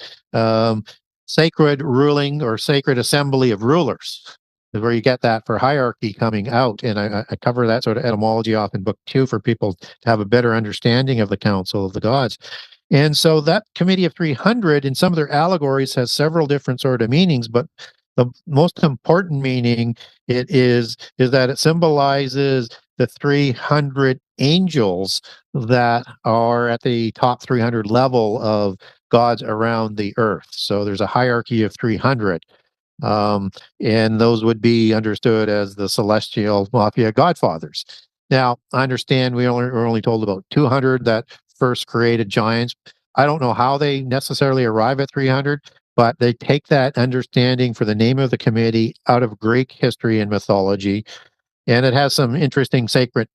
sacred ruling or sacred assembly of rulers, is where you get that for hierarchy coming out. And I cover that sort of etymology off in book 2 for people to have a better understanding of the council of the gods. And so that Committee of 300 in some of their allegories has several different sort of meanings, but the most important meaning is that it symbolizes the 300 angels that are at the top 300 level of gods around the earth. So there's a hierarchy of 300. And those would be understood as the celestial mafia godfathers. Now, I understand we're only told about 200 that first created giants. I don't know how they necessarily arrive at 300, but they take that understanding for the name of the committee out of Greek history and mythology. And it has some interesting sacred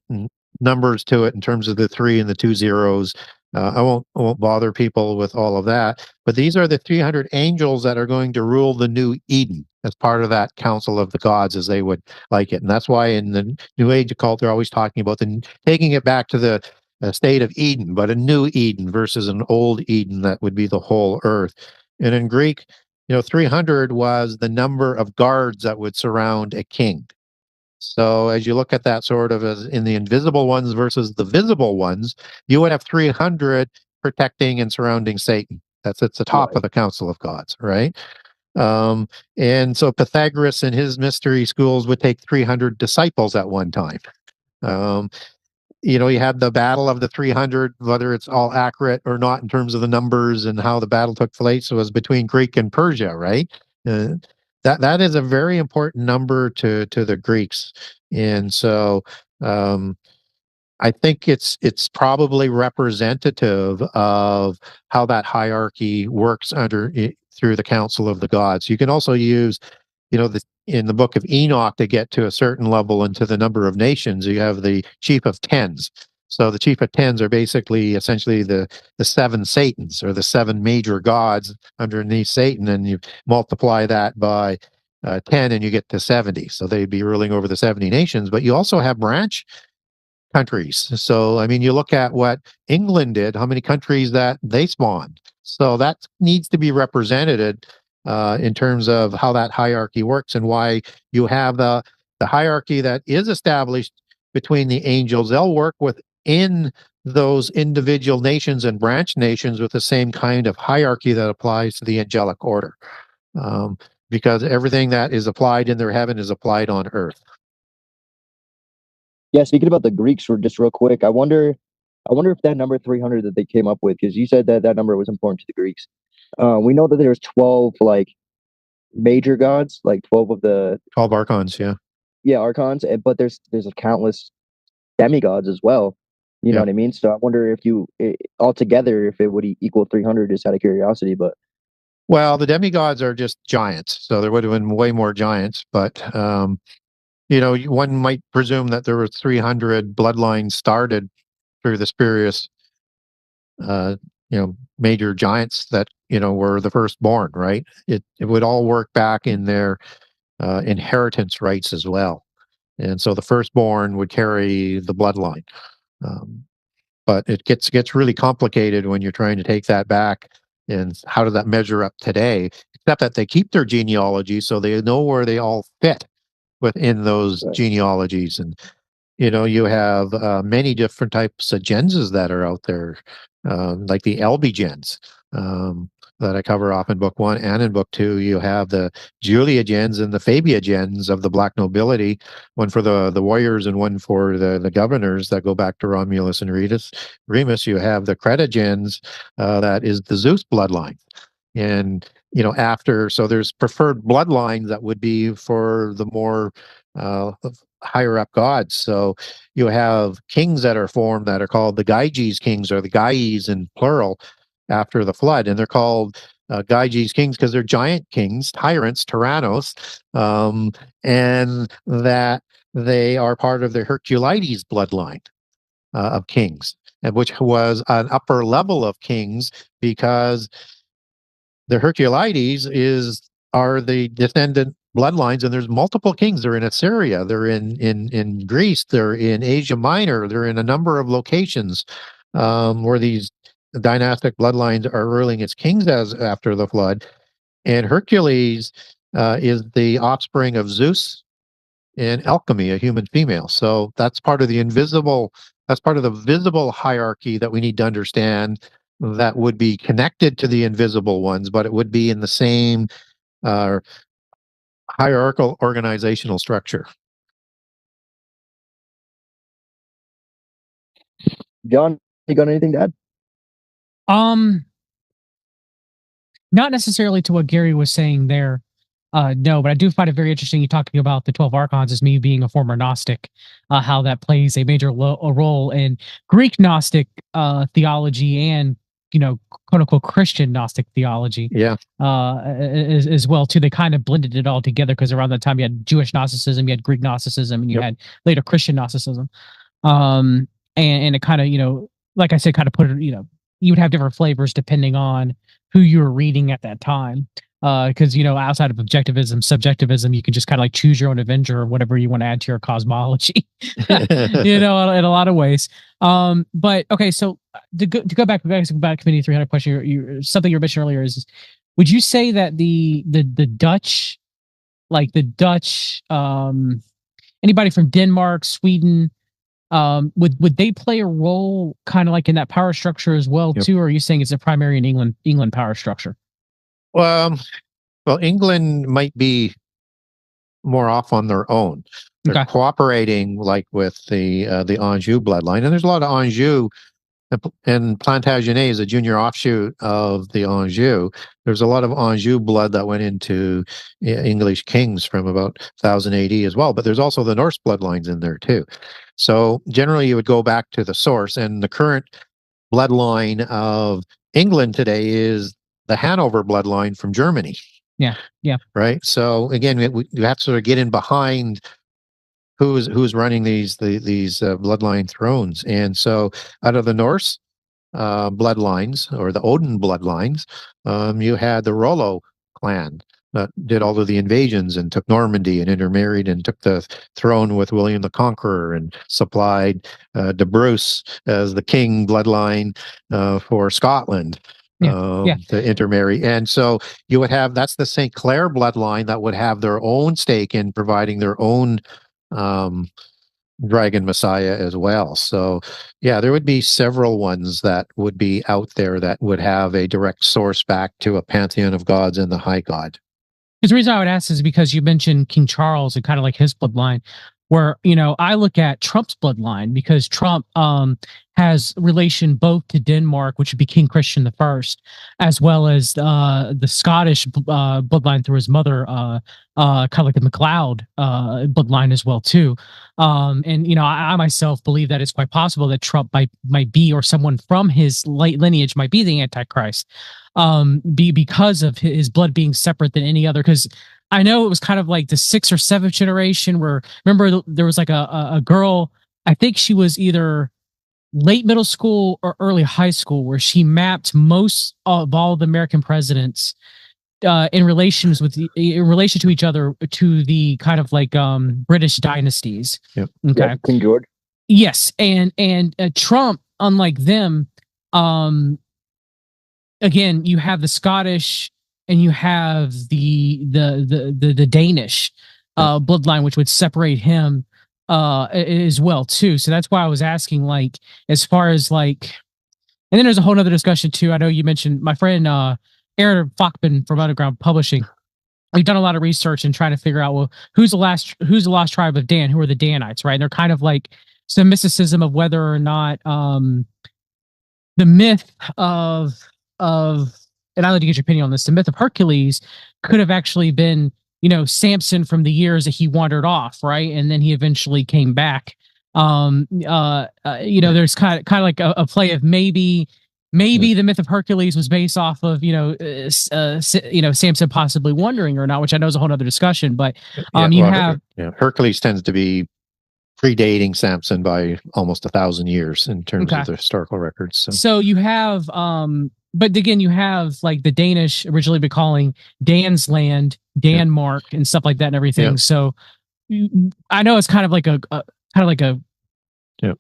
numbers to it in terms of the 3 and the 2 zeros. I won't bother people with all of that. But these are the 300 angels that are going to rule the new Eden as part of that council of the gods, as they would like it. And that's why in the New Age occult, they're always talking about taking it back to the state of Eden, but a new Eden versus an old Eden that would be the whole earth. And in Greek, 300 was the number of guards that would surround a king. So as you look at that sort of as in the invisible ones versus the visible ones, you would have 300 protecting and surrounding Satan. That's at the top of the council of gods, right? And so Pythagoras and his mystery schools would take 300 disciples at one time. You had the battle of the 300, whether it's all accurate or not in terms of the numbers and how the battle took place, was between Greek and Persia, right? That is a very important number to the Greeks. And so I think it's probably representative of how that hierarchy works through the Council of the Gods. You can also use, in the book of Enoch, to get to a certain level into the number of nations, you have the chief of tens. So the chief of tens are basically essentially the 7 Satans, or the 7 major gods underneath Satan, and you multiply that by 10 and you get to 70. So they'd be ruling over the 70 nations, but you also have branch countries. So, I mean, you look at what England did, how many countries that they spawned. So that needs to be represented in terms of how that hierarchy works, and why you have the hierarchy that is established between the angels. They'll work within those individual nations and branch nations with the same kind of hierarchy that applies to the angelic order, because everything that is applied in their heaven is applied on earth. Yeah, speaking about the Greeks, for just real quick, I wonder if that number 300 that they came up with, because you said that number was important to the Greeks. We know that there's 12 major gods, 12 of the 12 archons, yeah, archons, but there's a countless demigods as well. You know what I mean? So I wonder if altogether, if it would equal 300, just out of curiosity. But well, the demigods are just giants, so there would have been way more giants. But one might presume that there were 300 bloodlines started through the spurious, major giants that were the firstborn, right? It would all work back in their inheritance rights as well, and so the firstborn would carry the bloodline. but it gets really complicated when you're trying to take that back. And how does that measure up today? Except that they keep their genealogy, so they know where they all fit within those Right. genealogies. And you have many different types of genses that are out there, like the LB gens, that I cover off in book 1 and in book 2. You have the Julia gens and the Fabia gens of the black nobility, one for the warriors and one for the governors that go back to Romulus and Remus. You have the Creta gens, that is the Zeus bloodline. And so there's preferred bloodlines that would be for the more higher up gods. So you have kings that are formed that are called the Gyges kings, or the Gyes in plural, after the flood, and they're called Gyges kings because they're giant kings, tyrants, tyrannos, and that they are part of the Herculides bloodline of kings, and which was an upper level of kings, because the Herculides are the descendant bloodlines, and there's multiple kings. They're in Assyria, they're in Greece, they're in Asia Minor, they're in a number of locations where these dynastic bloodlines are ruling as kings as after the flood. And Hercules is the offspring of Zeus and Alchemy, a human female. So that's part of the visible hierarchy that we need to understand, that would be connected to the invisible ones, but it would be in the same hierarchical organizational structure. John, you got anything to add? Not necessarily to what Gary was saying there. No, but I do find it very interesting you talking about the 12 archons as me being a former Gnostic, how that plays a major role in Greek Gnostic theology and, quote unquote Christian Gnostic theology. Yeah. As well too. They kind of blended it all together, because around that time you had Jewish Gnosticism, you had Greek Gnosticism, and you had later Christian Gnosticism. And it kind of, like I said, kind of put it, you would have different flavors depending on who you were reading at that time. Because outside of objectivism, subjectivism, you can just kind of like choose your own Avenger or whatever you want to add to your cosmology. In a lot of ways. But okay, so to go back Committee 300 question, something you mentioned earlier is, would you say that the Dutch, anybody from Denmark, Sweden, would they play a role kind of like in that power structure as well too? Or are you saying it's a primary in England power structure? Well, England might be more off on their own. They're cooperating with the Anjou bloodline, and there's a lot of Anjou, and Plantagenet is a junior offshoot of the Anjou. There's a lot of Anjou blood that went into English kings from about 1000 AD as well, but there's also the Norse bloodlines in there too. So generally you would go back to the source, and the current bloodline of England today is the Hanover bloodline from Germany. Yeah. Right. So again, we have to sort of get in behind who's running these bloodline thrones. And so out of the Norse bloodlines, or the Odin bloodlines, you had the Rollo clan that did all of the invasions and took Normandy and intermarried and took the throne with William the Conqueror, and supplied de Bruce as the king bloodline for Scotland. To intermarry. And so you would have, that's the St. Clair bloodline that would have their own stake in providing their own dragon messiah as well. So yeah, there would be several ones that would be out there that would have a direct source back to a pantheon of gods and the high god. Because the reason I would ask is because you mentioned King Charles and kind of like his bloodline, where, I look at Trump's bloodline, because Trump has relation both to Denmark, which would be King Christian I, as well as the Scottish bloodline through his mother, kind of like the MacLeod bloodline as well too. And I myself believe that it's quite possible that Trump might be, or someone from his lineage might be, the Antichrist, because of his blood being separate than any other. Because I know it was kind of like the 6th or 7th generation where, remember, there was like a girl, I think she was either late middle school or early high school, where she mapped most of all the American presidents in relation to each other, to the kind of like British dynasties. Yep. Okay. Yep, King George. Yes, and Trump unlike them, um, again, you have the Scottish and you have the Danish bloodline, which would separate him as well too. So that's why I was asking, like, as far as like, and then there's a whole other discussion too. I know you mentioned my friend Aaron Fockman from Underground Publishing. We've done a lot of research and trying to figure out, well, who's the lost tribe of Dan? Who are the Danites, right? And they're kind of like some mysticism of whether or not the myth of and I'd like to get your opinion on this. The myth of Hercules could have actually been, Samson from the years that he wandered off, right? And then he eventually came back. There's kind of like a play of maybe the myth of Hercules was based off of Samson possibly wandering or not, which I know is a whole other discussion. But Hercules tends to be predating Samson by almost 1,000 years in terms of the historical records. So you have, but again, you have like the Danish originally be calling Dan's land, Denmark, and stuff like that and everything. So I know it's kind of like a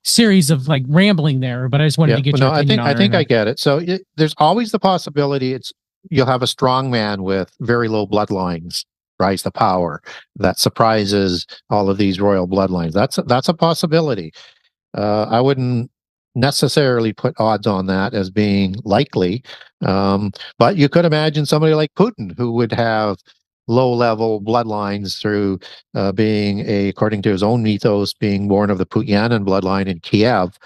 series of like rambling there, but I just wanted to get your opinion. I think I get it. So there's always the possibility you'll have a strong man with very low bloodlines rise to power that surprises all of these royal bloodlines. That's a possibility. I wouldn't necessarily put odds on that as being likely, but you could imagine somebody like Putin who would have low-level bloodlines through being according to his own mythos, being born of the Putyanin bloodline in Kiev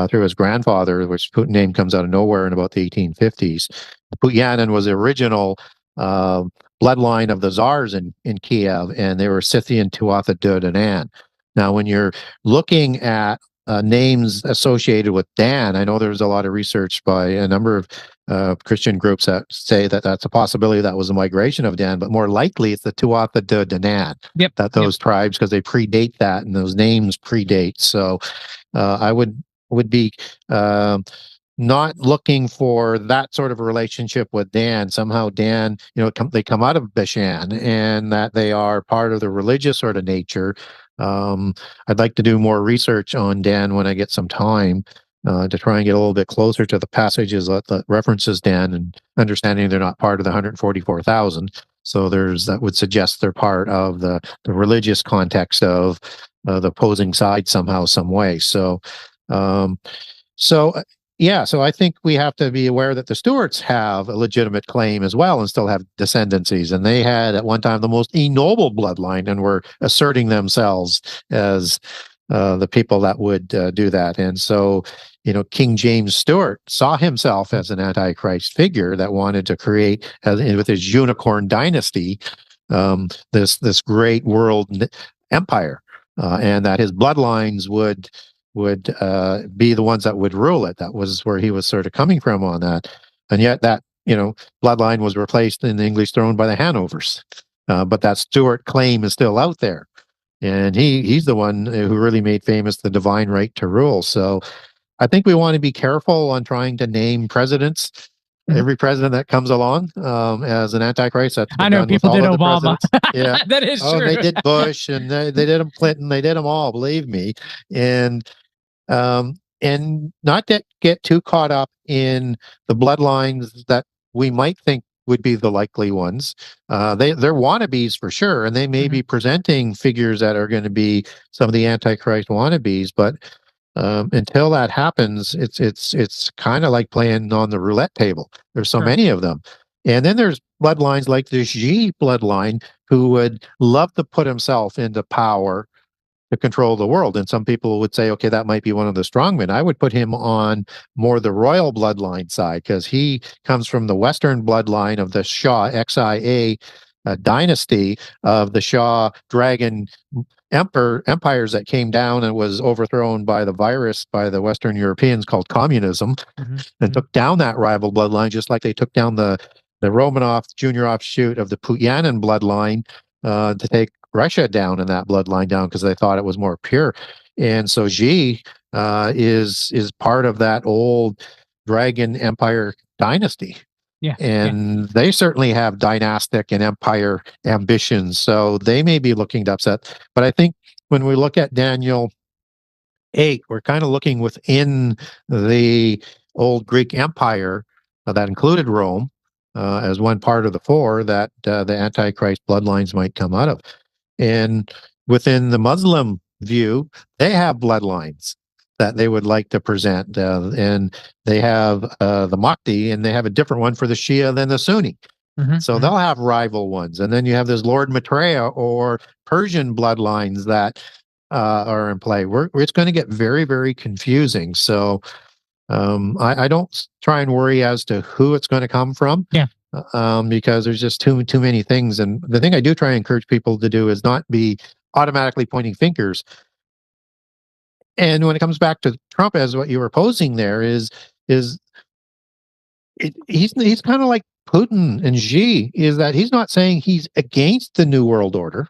through his grandfather, which Putin name comes out of nowhere in about the 1850s. The Putyanin was the original bloodline of the Tsars in Kiev, and they were Scythian Tuatha Dé Danann. Now, when you're looking at names associated with Dan, I know there's a lot of research by a number of Christian groups that say that that's a possibility that was a migration of Dan, but more likely it's the Tuatha Dé Danann. That those tribes, because they predate that, and those names predate. So I would be not looking for that sort of a relationship with Dan. Somehow Dan, they come out of Bashan, and that they are part of the religious sort of nature. I'd like to do more research on Dan when I get some time to try and get a little bit closer to the passages that references Dan, and understanding they're not part of the 144,000. So that would suggest they're part of the religious context of the opposing side somehow, some way. So I think we have to be aware that the Stuarts have a legitimate claim as well and still have descendancies. And they had at one time the most ennoble bloodline and were asserting themselves as the people that would do that. And so, King James Stuart saw himself as an Antichrist figure that wanted to create, with his unicorn dynasty, this great world empire, and that his bloodlines would be the ones that would rule it. That was where he was sort of coming from on that. And yet that, bloodline was replaced in the English throne by the Hanovers. But that Stuart claim is still out there. And he's the one who really made famous the divine right to rule. So I think we want to be careful on trying to name presidents, every president that comes along as an Antichrist. I know people did Obama. Yeah, that is true. They did Bush, and they did them Clinton. They did them all, believe me. And not to get too caught up in the bloodlines that we might think would be the likely ones. They're wannabes for sure, and they may be presenting figures that are going to be some of the Antichrist wannabes. But until that happens, it's kind of like playing on the roulette table. There's so many of them. And then there's bloodlines like the Xi bloodline, who would love to put himself into power to control the world. And some people would say, okay, that might be one of the strongmen. I would put him on more the royal bloodline side, because he comes from the Western bloodline of the Shah, XIA dynasty of the Shah dragon empires that came down and was overthrown by the virus by the Western Europeans called communism, and took down that rival bloodline, just like they took down the Romanov junior offshoot of the Putyanin bloodline to take Russia down and that bloodline down, because they thought it was more pure. And so Xi is part of that old dragon empire dynasty. And they certainly have dynastic and empire ambitions, so they may be looking to upset. But I think when we look at Daniel 8, we're kind of looking within the old Greek Empire that included Rome as one part of the 4 that the Antichrist bloodlines might come out of. And within the Muslim view, they have bloodlines that they would like to present. And they have the Mahdi, and they have a different one for the Shia than the Sunni. So they'll have rival ones. And then you have this Lord Maitreya or Persian bloodlines that are in play. It's going to get very, very confusing. So I don't try and worry as to who it's going to come from. Yeah. Because there's just too many things. And the thing I do try and encourage people to do is not be automatically pointing fingers. And when it comes back to Trump, as what you were posing there he's kind of like Putin and Xi, is that he's not saying he's against the New World Order.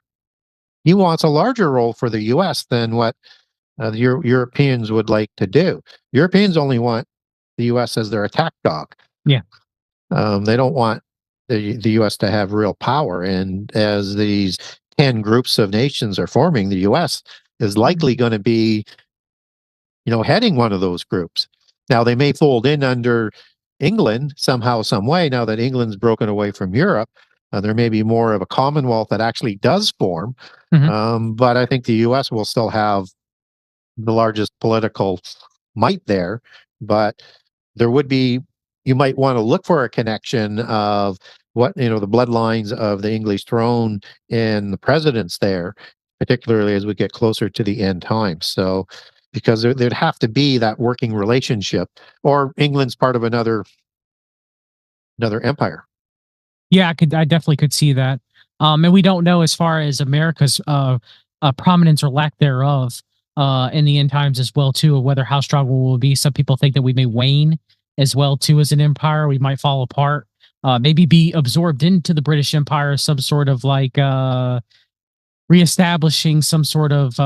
He wants a larger role for the U.S. than what the Europeans would like to do. Europeans only want the U.S. as their attack dog. Yeah. They don't want the U.S. to have real power. And as these 10 groups of nations are forming, the U.S. is likely going to be, heading one of those groups. Now, they may fold in under England somehow, some way. Now that England's broken away from Europe, there may be more of a Commonwealth that actually does form. But I think the U.S. will still have the largest political might there. But there would be, you might want to look for a connection of what, the bloodlines of the English throne and the presidents there, particularly as we get closer to the end times. So, because there'd have to be that working relationship, or England's part of another empire. Yeah, I definitely could see that. And we don't know as far as America's prominence or lack thereof in the end times as well too, of whether how strong we will be. Some people think that we may wane as well too as an empire. We might fall apart, maybe be absorbed into the British Empire, some sort of like reestablishing some sort of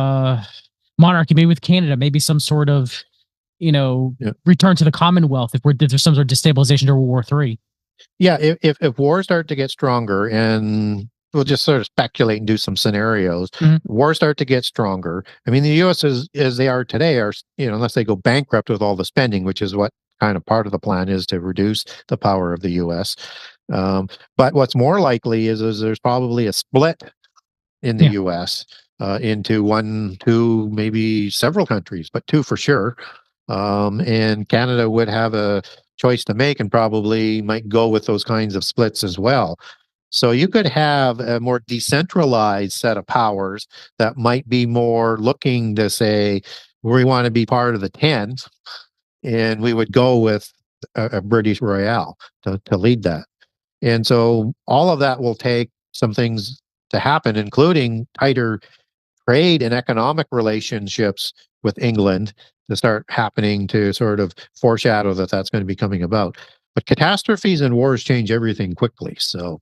monarchy, maybe with Canada, maybe some sort of return to the Commonwealth if there's some sort of destabilization during World War III. Yeah, if wars start to get stronger, and we'll just sort of speculate and do some scenarios, wars start to get stronger. I mean, the U.S. as they are today are, unless they go bankrupt with all the spending, which is what kind of part of the plan is, to reduce the power of the U.S. But what's more likely is there's probably a split in the U.S. Into 1, 2, maybe several countries, but 2 for sure. And Canada would have a choice to make, and probably might go with those kinds of splits as well. So you could have a more decentralized set of powers that might be more looking to say, we want to be part of the 10, and we would go with a British Royale to lead that. And so all of that will take some things to happen, including tighter trade and economic relationships with England to start happening, to sort of foreshadow that that's going to be coming about. But catastrophes and wars change everything quickly. So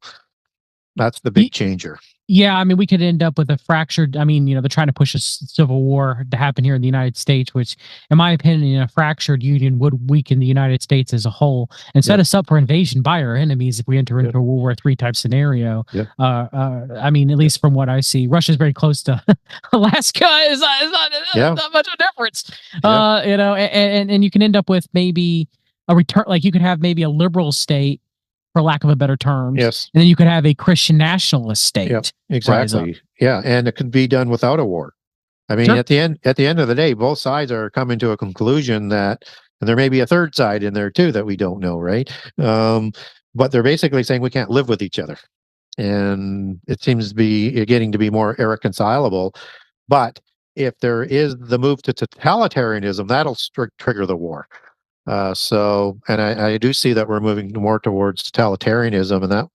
that's the big changer. Yeah, I mean, we could end up with a fractured. I mean, they're trying to push a civil war to happen here in the United States, which, in my opinion, a fractured union would weaken the United States as a whole and set us up for invasion by our enemies if we enter into a World War III type scenario. I mean, at least from what I see, Russia's very close to Alaska. Is not much of a difference. And you can end up with maybe a return. Like you could have maybe a liberal state, for lack of a better term. Yes. And then you could have a Christian nationalist state. Yeah, exactly. Yeah. And it could be done without a war. I mean, at the end of the day, both sides are coming to a conclusion that, and there may be a third side in there too that we don't know, right? But they're basically saying we can't live with each other. And it seems to be getting to be more irreconcilable. But if there is the move to totalitarianism, that'll trigger the war. And I do see that we're moving more towards totalitarianism, and that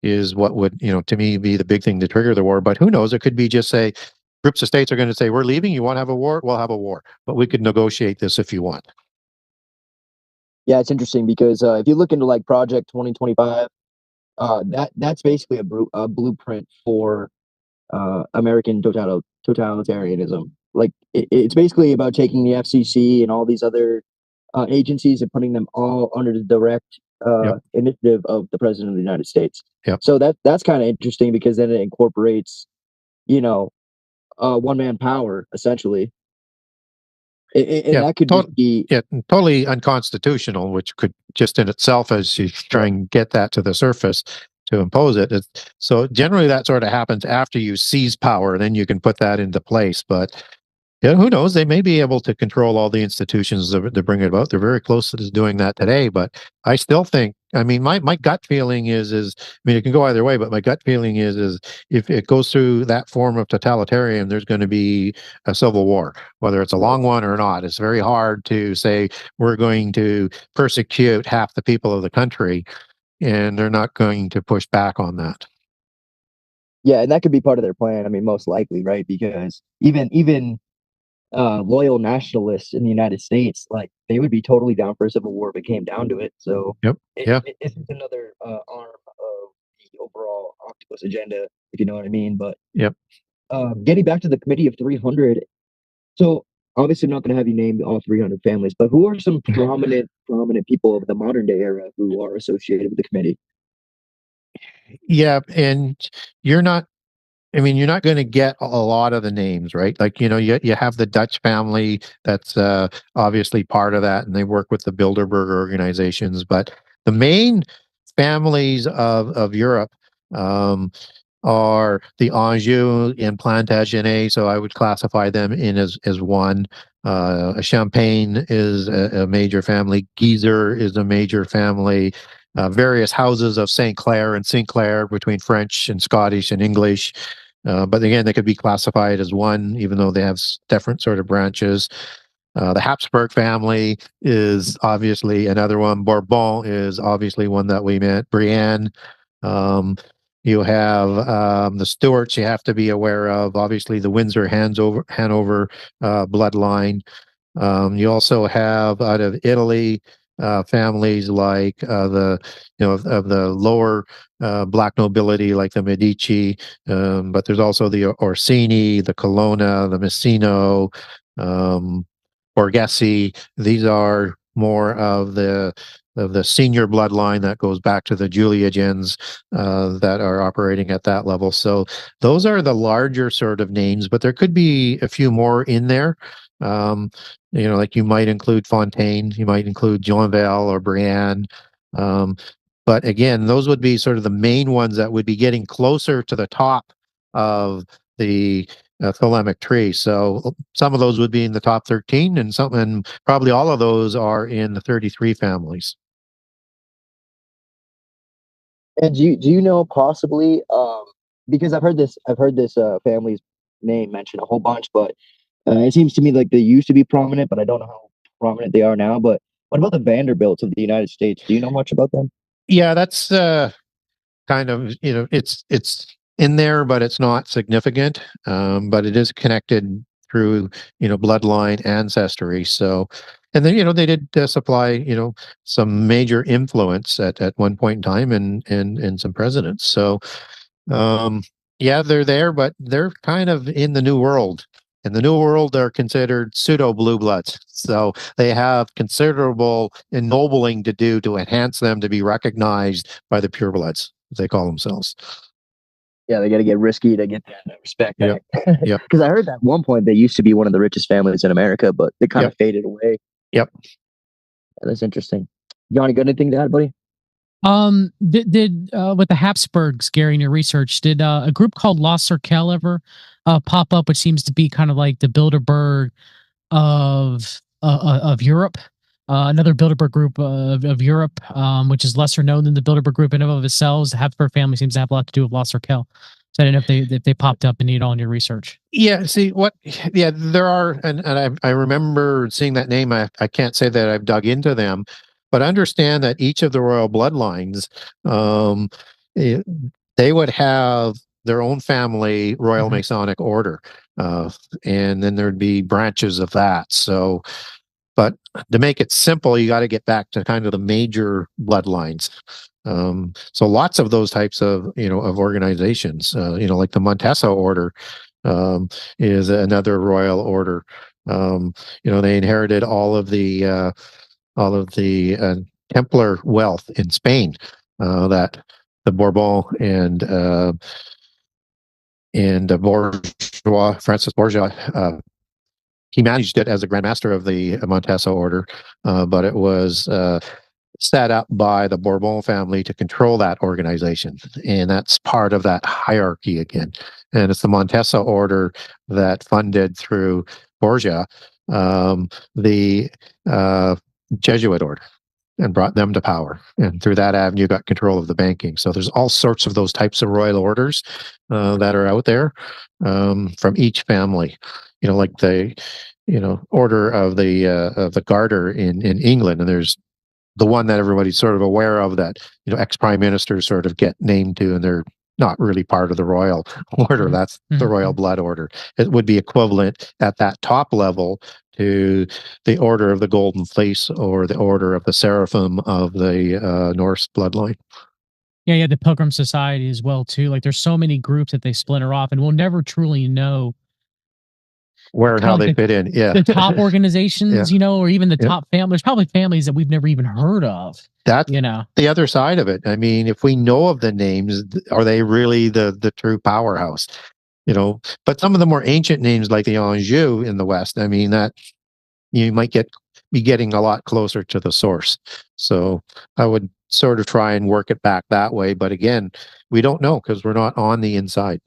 is what would, to me, be the big thing to trigger the war. But who knows? It could be just say groups of states are going to say, we're leaving. You want to have a war? We'll have a war, but we could negotiate this if you want. Yeah, it's interesting because if you look into like Project 2025, that's basically a blueprint for American totalitarianism. Like it's basically about taking the FCC and all these other agencies and putting them all under the direct initiative of the President of the United States. So that's kind of interesting because then it incorporates, one man power essentially. And Yeah, that could be yeah, totally unconstitutional, which could just in itself, as you try and get that to the surface to impose it. So generally that sort of happens after you seize power, then you can put that into place. But yeah, who knows? They may be able to control all the institutions to bring it about. They're very close to doing that today. But I still think, I mean, my gut feeling is, I mean, it can go either way, but my gut feeling is if it goes through that form of totalitarian, there's going to be a civil war, whether it's a long one or not. It's very hard to say we're going to persecute half the people of the country, and they're not going to push back on that. yeah, and that could be part of their plan. I mean, most likely, right? Because even loyal nationalists in the United States, like they would be totally down for a civil war if it came down to it. So Yep. Yeah. it's just another arm of the overall octopus agenda, if you know what I mean. But Yep. getting back to the Committee of 300, so obviously I'm not going to have you name all 300 families, but who are some prominent people of the modern day era who are associated with the committee? Yeah. And you're not, I mean, you're not going to get a lot of the names, right? Like, you have the Dutch family that's obviously part of that, and they work with the Bilderberg organizations. But the main families of Europe um, are the Anjou and Plantagenet, so I would classify them in as one. Champagne is a major family. Guiser is a major family. Various houses of St. Clair and Sinclair between French and Scottish and English. But again, they could be classified as one, even though they have different sort of branches. The Habsburg family is obviously another one. Bourbon is obviously one that we met. Brienne. You have the Stuarts you have to be aware of. Obviously, the Windsor Hanover bloodline. You also have out of Italy families like the of the lower black nobility, like the Medici. But there's also the Orsini, the Colonna, the Messino, Borghese. These are more of the senior bloodline that goes back to the Juliagens that are operating at that level. So those are the larger sort of names, but there could be a few more in there. Like you might include Fontaine, you might include Joinville or Brienne. But again, those would be sort of the main ones that would be getting closer to the top of the thelemic tree. So some of those would be in the top 13, and probably all of those are in the 33 families. And do you know possibly because I've heard this family's name mentioned a whole bunch, but it seems to me like they used to be prominent, but I don't know how prominent they are now. But what about the Vanderbilts of the United States? Do you know much about them? Yeah, that's kind of it's in there, but it's not significant. But it is connected through bloodline ancestry. So, and then they did supply some major influence at one point in time, and some presidents. So yeah, they're there, but they're kind of in the New World. In the New World, they're considered pseudo blue bloods. So they have considerable ennobling to do to enhance them to be recognized by the purebloods, as they call themselves. Yeah, they got to get risky to get that respect back. Yeah. Because I heard that at one point they used to be one of the richest families in America, but they kind of faded away. Yep. Yeah, that's interesting. Johnny, got anything to add, buddy? Did with the Habsburgs, Gary, in your research, did a group called La Cercle ever pop up, which seems to be kind of like the Bilderberg of Europe? Another Bilderberg group of Europe, which is lesser known than the Bilderberg group in and of itself. The Habsburg family seems to have a lot to do with La Cercle. So I don't know if they popped up and need all in your research. Yeah, see what? Yeah, there are, and I remember seeing that name. I can't say that I've dug into them, but understand that each of the royal bloodlines, they would have their own family royal Masonic order, and then there'd be branches of that. So, but to make it simple, you got to get back to kind of the major bloodlines. So lots of those types of of organizations, like the Montesa order is another royal order. They inherited all of the Templar wealth in Spain that the Bourbon and Borgia, Francis Borgia he managed it as a Grand Master of the Montesa order, but it was set up by the Bourbon family to control that organization. And that's part of that hierarchy again. And it's the Montesa order that funded through Borgia the Jesuit order and brought them to power. And through that avenue, got control of the banking. So there's all sorts of those types of royal orders that are out there from each family. Like the order of the Garter in England, and there's the one that everybody's sort of aware of that ex-prime ministers sort of get named to, and they're not really part of the royal order. That's the royal blood order. It would be equivalent at that top level to the Order of the Golden Fleece or the Order of the Seraphim of the Norse bloodline. Yeah, the Pilgrim Society as well too. Like there's so many groups that they splinter off, and we'll never truly know where and how they fit in. Yeah, the top organizations, or even the top family. There's probably families that we've never even heard of. That's the other side of it. I mean, if we know of the names, are they really the true powerhouse? But some of the more ancient names, like the Anjou in the West, I mean, that you might be getting a lot closer to the source. So I would sort of try and work it back that way. But again, we don't know because we're not on the inside.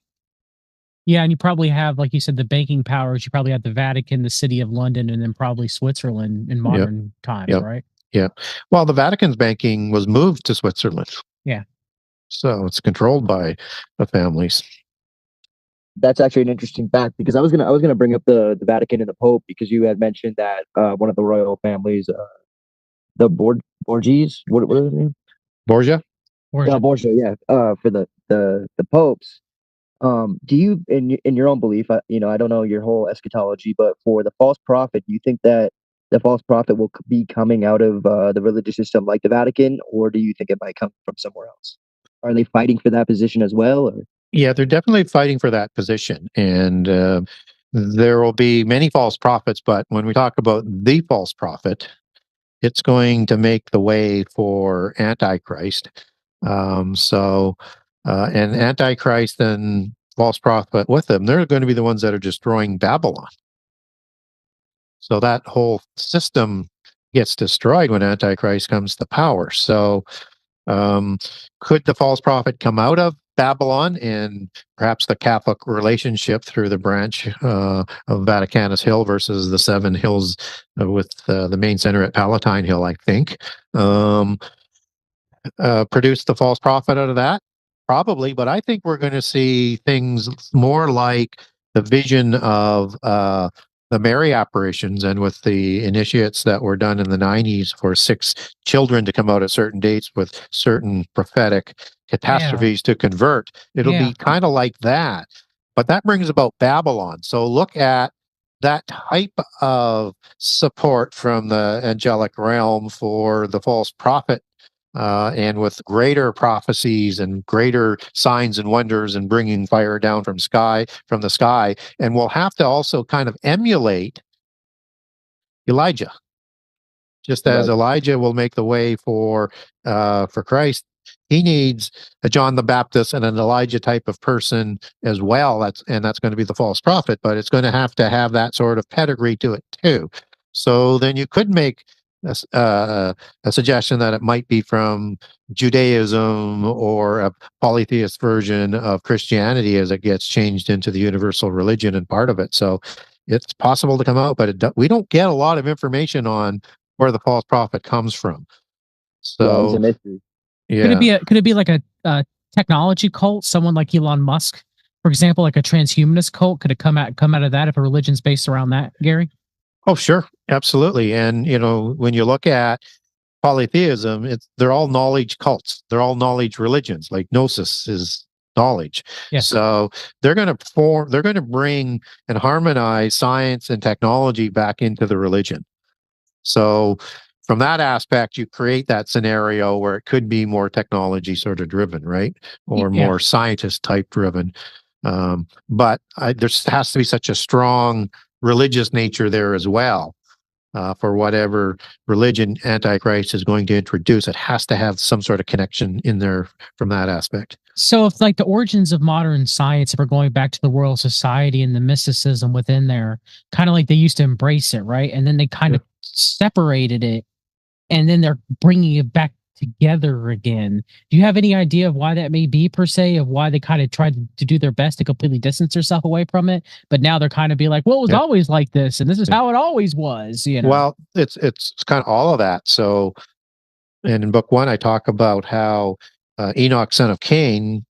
Yeah, and you probably have, like you said, the banking powers. You probably have the Vatican, the City of London, and then probably Switzerland in modern times, right? Yeah. Well, the Vatican's banking was moved to Switzerland. Yeah. So it's controlled by the families. That's actually an interesting fact, because I was gonna bring up the Vatican and the Pope, because you had mentioned that one of the royal families, the Borgias, what was his name? Borgia. Borgia, yeah. For the popes. Do you, in your own belief, I don't know your whole eschatology, but for the false prophet, do you think that the false prophet will be coming out of the religious system like the Vatican, or do you think it might come from somewhere else? Are they fighting for that position as well? Or? Yeah, they're definitely fighting for that position, and there will be many false prophets. But when we talk about the false prophet, it's going to make the way for Antichrist. And Antichrist and false prophet with them, they're going to be the ones that are destroying Babylon. So that whole system gets destroyed when Antichrist comes to power. So could the false prophet come out of Babylon, and perhaps the Catholic relationship through the branch of Vaticanus Hill versus the seven hills with the main center at Palatine Hill, I think, produce the false prophet out of that? Probably, but I think we're going to see things more like the vision of the Mary apparitions, and with the initiates that were done in the 90s for 6 children to come out at certain dates with certain prophetic catastrophes to convert. It'll be kind of like that. But that brings about Babylon. So look at that type of support from the angelic realm for the false prophet, and with greater prophecies and greater signs and wonders and bringing fire down from the sky. And we'll have to also kind of emulate Elijah. Just as Elijah will make the way for Christ, he needs a John the Baptist and an Elijah type of person as well. That's going to be the false prophet, but it's going to have that sort of pedigree to it too. So then you could make a suggestion that it might be from Judaism or a polytheist version of Christianity as it gets changed into the universal religion and part of it. So it's possible to come out, but we don't get a lot of information on where the false prophet comes from. So it's a mystery. Yeah. Could it be like a technology cult? Someone like Elon Musk, for example, like a transhumanist cult? Could it come out of that if a religion's based around that, Gary? Oh, sure. Absolutely. And, when you look at polytheism, they're all knowledge cults. They're all knowledge religions. Like Gnosis is knowledge. Yes. So they're going to bring and harmonize science and technology back into the religion. So from that aspect, you create that scenario where it could be more technology sort of driven, right? Or more scientist type driven. But there has to be such a strong religious nature there as well. For whatever religion Antichrist is going to introduce, it has to have some sort of connection in there from that aspect. So if like the origins of modern science, if we're going back to the Royal Society and the mysticism within there, kind of like they used to embrace it, right? And then they kind of separated it, and then they're bringing it back together again. Do you have any idea of why that may be, per se, of why they kind of tried to do their best to completely distance themselves away from it, but now they're kind of be like, well, it was always like this, and this is how it always was, you know? Well, it's kind of all of that. So, and in book 1, I talk about how Enoch, son of Cain,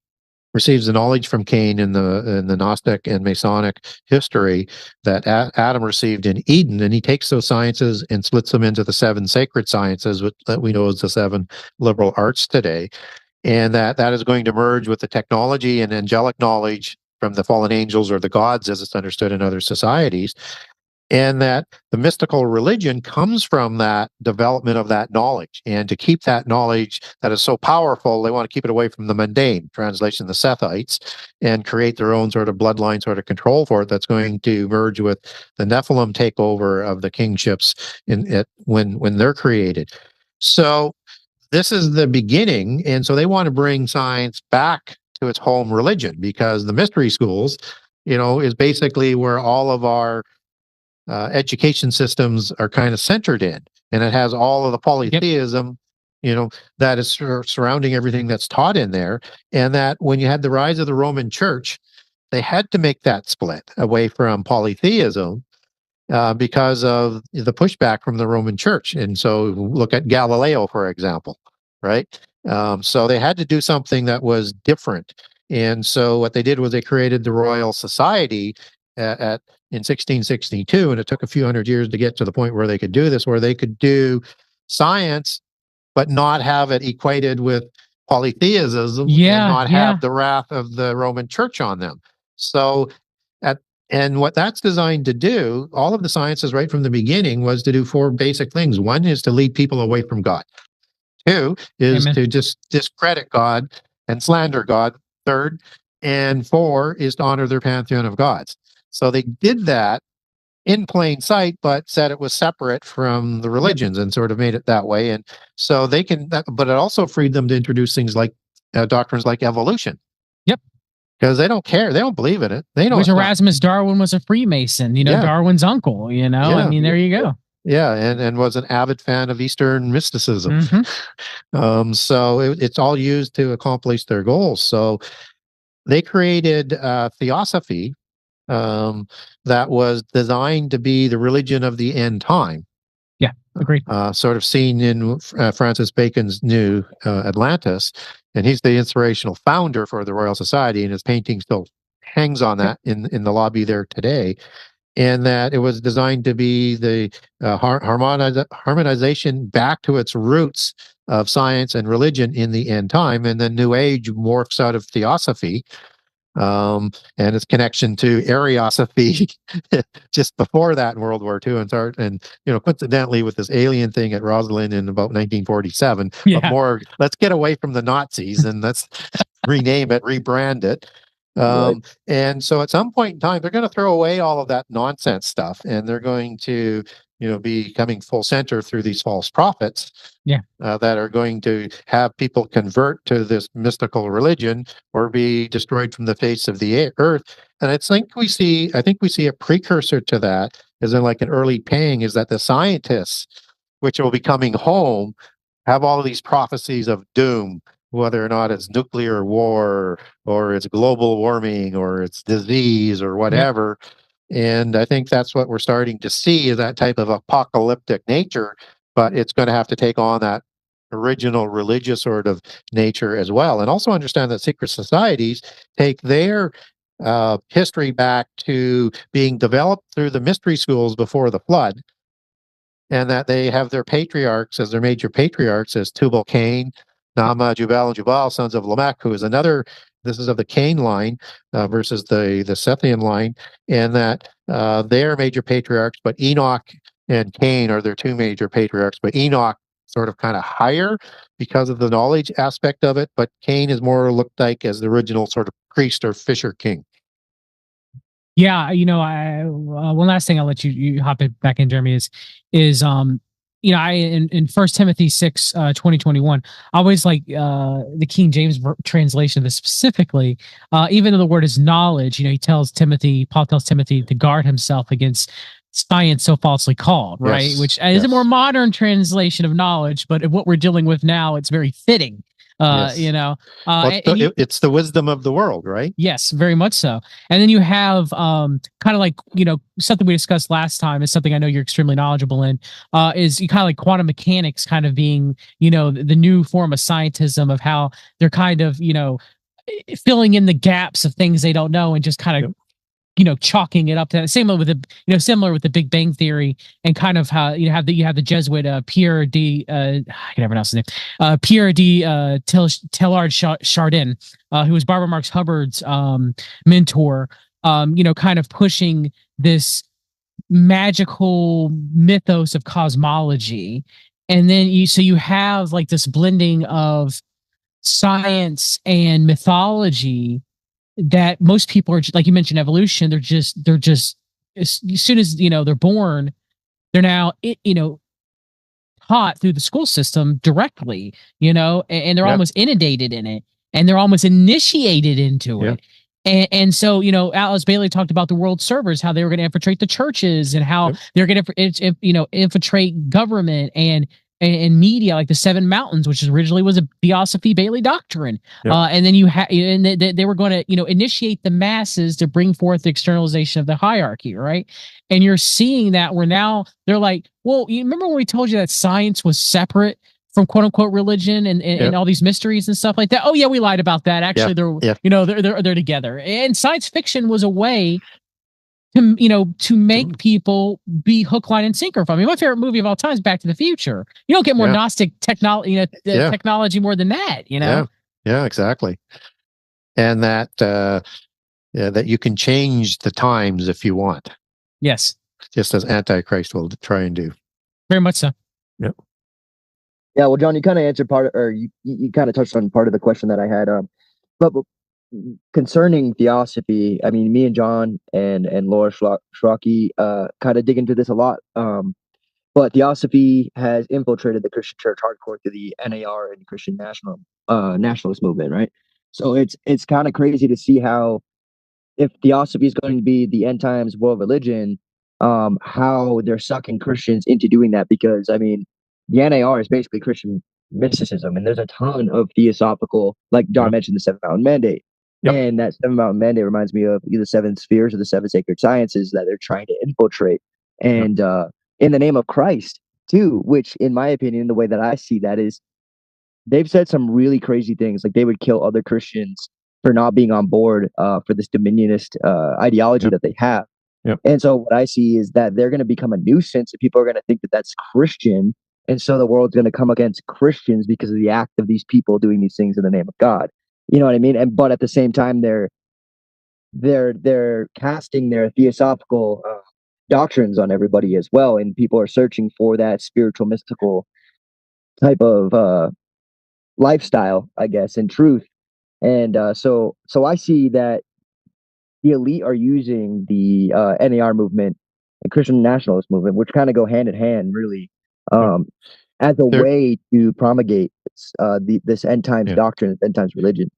receives the knowledge from Cain in the Gnostic and Masonic history that Adam received in Eden, and he takes those sciences and splits them into the 7 sacred sciences that we know as the 7 liberal arts today, and that is going to merge with the technology and angelic knowledge from the fallen angels or the gods, as it's understood in other societies, and that the mystical religion comes from that development of that knowledge. And to keep that knowledge that is so powerful, they want to keep it away from the mundane, translation, the Sethites, and create their own sort of bloodline sort of control for it that's going to merge with the Nephilim takeover of the kingships when they're created. So this is the beginning. And so they want to bring science back to its home religion, because the mystery schools, is basically where all of our education systems are kind of centered in, and it has all of the polytheism, that is surrounding everything that's taught in there. And that when you had the rise of the Roman Church, they had to make that split away from polytheism because of the pushback from the Roman Church. And so look at Galileo, for example, right? So they had to do something that was different. And so what they did was they created the Royal Society in 1662, and it took a few hundred years to get to the point where they could do this, where they could do science but not have it equated with polytheism, and not have the wrath of the Roman Church on them. So and what that's designed to do, all of the sciences right from the beginning, was to do 4 basic things. 1 is to lead people away from God. 2 is to just discredit God and slander God. 3rd, and 4 is to honor their pantheon of gods. So they did that in plain sight, but said it was separate from the religions and sort of made it that way. And so but it also freed them to introduce things like doctrines like evolution. Yep. Because they don't care. They don't believe in it. They know. Which Erasmus Darwin was a Freemason, Darwin's uncle, I mean, there you go. Yeah, and was an avid fan of Eastern mysticism. So it's all used to accomplish their goals. So they created Theosophy that was designed to be the religion of the end time. Yeah, agreed. Sort of seen in Francis Bacon's New Atlantis, and he's the inspirational founder for the Royal Society, and his painting still hangs on that in the lobby there today. And that it was designed to be the harmonization back to its roots of science and religion in the end time. And then New Age morphs out of Theosophy, and its connection to Ariosophy just before that in World War II, and coincidentally with this alien thing at Roslin in about 1947. But more, let's get away from the Nazis and let's rename it, rebrand it. And so at some point in time, they're going to throw away all of that nonsense stuff, and they're going to be coming full center through these false prophets that are going to have people convert to this mystical religion or be destroyed from the face of the earth. And I think we see a precursor to that, as in like an early pang, is that the scientists, which will be coming home, have all of these prophecies of doom, whether or not it's nuclear war or it's global warming or it's disease or whatever. And I think that's what we're starting to see, is that type of apocalyptic nature, but it's going to have to take on that original religious sort of nature as well. And also understand that secret societies take their history back to being developed through the mystery schools before the flood, and that they have their patriarchs as their major patriarchs as Tubal-Cain, Nama, Jubal, and Jubal, sons of Lamech, who is another. This is of the Cain line versus the Sethian line, and that they're major patriarchs, but Enoch and Cain are their 2 major patriarchs. But Enoch sort of kind of higher because of the knowledge aspect of it, but Cain is more looked like as the original sort of priest or fisher king. Yeah, one last thing I'll let you hop it back in, Jeremy, is I in 1 Timothy 6, 2021, I always like the King James translation of this specifically. Even though the word is knowledge, Paul tells Timothy to guard himself against science so falsely called, right? Yes. Which is a more modern translation of knowledge, but what we're dealing with now, it's very fitting. Yes. It's the wisdom of the world, right? Yes, very much so. And then you have kind of like, something we discussed last time is something I know you're extremely knowledgeable in, is you kind of like quantum mechanics kind of being, the new form of scientism of how they're kind of, filling in the gaps of things they don't know and just kind of chalking it up to that. Same with the similar with the Big Bang Theory and kind of how you have the Jesuit Pierre D I can never pronounce his name, Pierre D Teilhard Chardin, who was Barbara Marx Hubbard's mentor, kind of pushing this magical mythos of cosmology. And then you have like this blending of science and mythology that most people are, like you mentioned, evolution. They're just as soon as they're born, they're now taught through the school system directly, and they're almost inundated in it, and they're almost initiated into it. And so, Alice Bailey talked about the world servers, how they were going to infiltrate the churches and how they're going to, infiltrate government and media, like the Seven Mountains, which originally was a Theosophy Bailey doctrine. And then they were going to, initiate the masses to bring forth the externalization of the hierarchy, right? And you're seeing that where now they're like, well, you remember when we told you that science was separate from quote unquote religion and all these mysteries and stuff like that? Oh yeah, we lied about that. Actually, they're together. And science fiction was a way to make people be hook, line, and sinker. I mean, my favorite movie of all time is Back to the Future. You don't get more Gnostic technology, technology more than that. Yeah, exactly. And that that you can change the times if you want. Yes, just as Antichrist will try and do. Very much so. Yep. Yeah. Well, John, you kind of answered part of, or you kind of touched on part of the question that I had. But concerning theosophy, I mean, me and John and Laura Schlocke kind of dig into this a lot. But theosophy has infiltrated the Christian church hardcore through the NAR and Christian nationalist movement, right? So it's kind of crazy to see how, if theosophy is going to be the end times world religion, how they're sucking Christians into doing that. Because I mean, the NAR is basically Christian mysticism, and there's a ton of theosophical, like John mentioned, the Seven Mountain Mandate. And that Seven Mountain Mandate reminds me of either seven spheres or the seven sacred sciences that they're trying to infiltrate. And in the name of Christ, too, which, in my opinion, the way that I see that is, they've said some really crazy things. Like they would kill other Christians for not being on board for this dominionist ideology that they have. And so what I see is that they're going to become a nuisance, and people are going to think that that's Christian. And so the world's going to come against Christians because of the act of these people doing these things in the name of God. You know what I mean? And but at the same time, they're casting their theosophical doctrines on everybody as well, and people are searching for that spiritual, mystical type of lifestyle, I guess, and truth. And so I see that the elite are using the NAR movement, the Christian nationalist movement, which kind of go hand in hand, really, as a way to promulgate this end times doctrine, end times religion.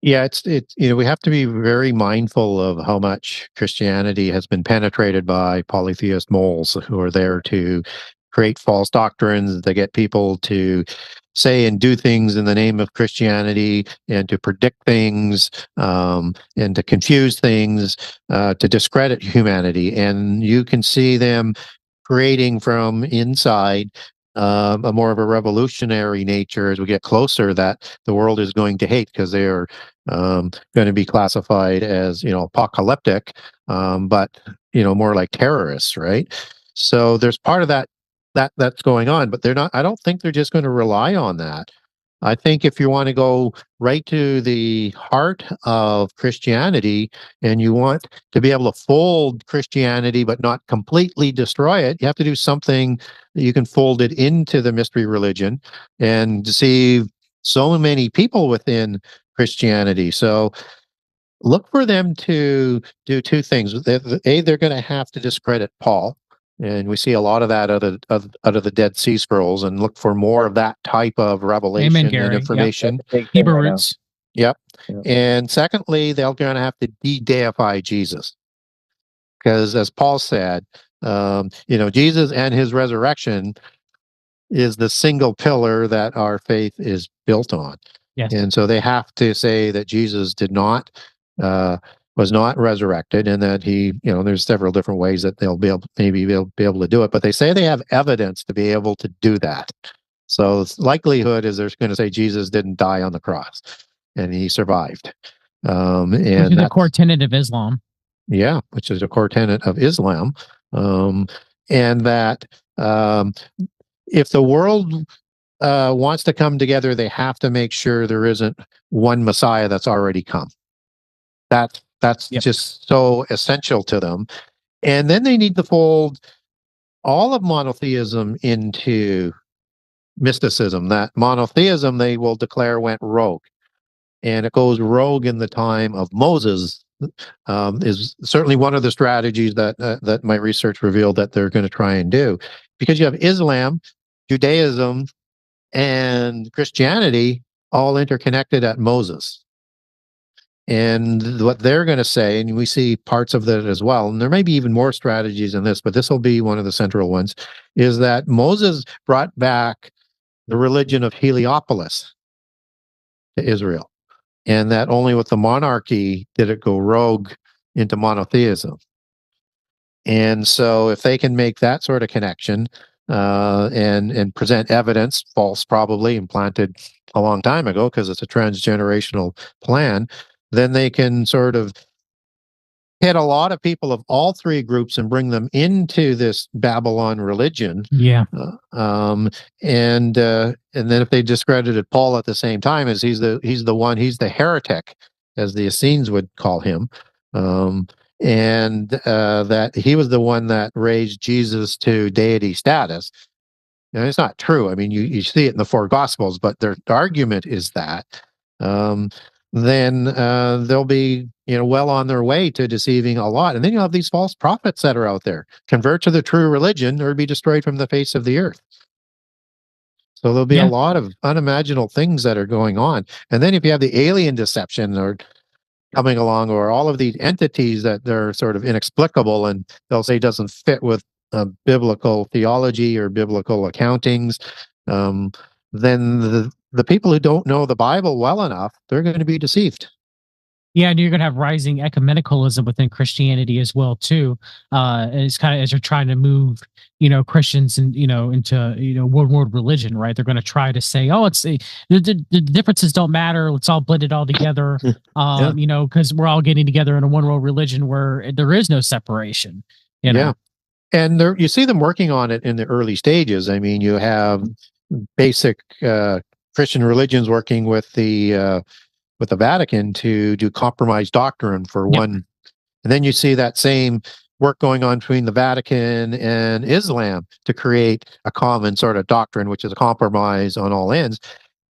Yeah, it's we have to be very mindful of how much Christianity has been penetrated by polytheist moles who are there to create false doctrines, to get people to say and do things in the name of Christianity, and to predict things, and to confuse things, to discredit humanity. And you can see them creating from inside a more of a revolutionary nature as we get closer, that the world is going to hate, because they are going to be classified as apocalyptic, but more like terrorists, right? So there's part of that's going on, but they're not. I don't think they're just going to rely on that. I think if you want to go right to the heart of Christianity, and you want to be able to fold Christianity but not completely destroy it, you have to do something that you can fold it into the mystery religion and deceive so many people within Christianity. So look for them to do two things. They're going to have to discredit Paul, And we see a lot of that out of the Dead Sea Scrolls, and look for more of that type of revelation Amen, and Gary. Yep. information. Big thing Hebrew right now. roots. Yep. Yeah. And secondly, they're going to have to de-deify Jesus. Because as Paul said, Jesus and his resurrection is the single pillar that our faith is built on. Yes. And so they have to say that Jesus was not resurrected, and that he, there's several different ways that they'll be able to do it, but they say they have evidence to be able to do that. So the likelihood is they're going to say Jesus didn't die on the cross and he survived. Which is the core tenet of Islam. Yeah, which is a core tenet of Islam. And that if the world wants to come together, they have to make sure there isn't one Messiah that's already come. That's Yep. just so essential to them. And then they need to fold all of monotheism into mysticism. That monotheism, they will declare, went rogue. And it goes rogue in the time of Moses, is certainly one of the strategies that my research revealed that they're going to try and do. Because you have Islam, Judaism, and Christianity all interconnected at Moses. And what they're going to say, and we see parts of that as well, and there may be even more strategies in this, but this will be one of the central ones, is that Moses brought back the religion of Heliopolis to Israel. And that only with the monarchy did it go rogue into monotheism. And so if they can make that sort of connection and present evidence, false probably, implanted a long time ago because it's a transgenerational plan, then they can sort of hit a lot of people of all three groups and bring them into this Babylon religion. Yeah. And then if they discredited Paul at the same time, as he's the heretic, as the Essenes would call him, and that he was the one that raised Jesus to deity status. It's not true. I mean, you see it in the four Gospels, but their argument is that. Then they'll be well on their way to deceiving a lot. And then you'll have these false prophets that are out there. Convert to the true religion or be destroyed from the face of the earth. So there'll be a lot of unimaginable things that are going on. And then if you have the alien deception or coming along, or all of these entities that they're sort of inexplicable and they'll say doesn't fit with biblical theology or biblical accountings, then the people who don't know the Bible well enough, they're going to be deceived. Yeah, and you're going to have rising ecumenicalism within Christianity as well too. It's kind of as you're trying to move, Christians and into one world religion, right? They're going to try to say, oh, it's the differences don't matter. Let's all blend it all together, because we're all getting together in a one world religion where there is no separation. Yeah, and you see them working on it in the early stages. I mean, you have basic Christian religions working with the Vatican to do compromise doctrine for one. And then you see that same work going on between the Vatican and Islam to create a common sort of doctrine, which is a compromise on all ends.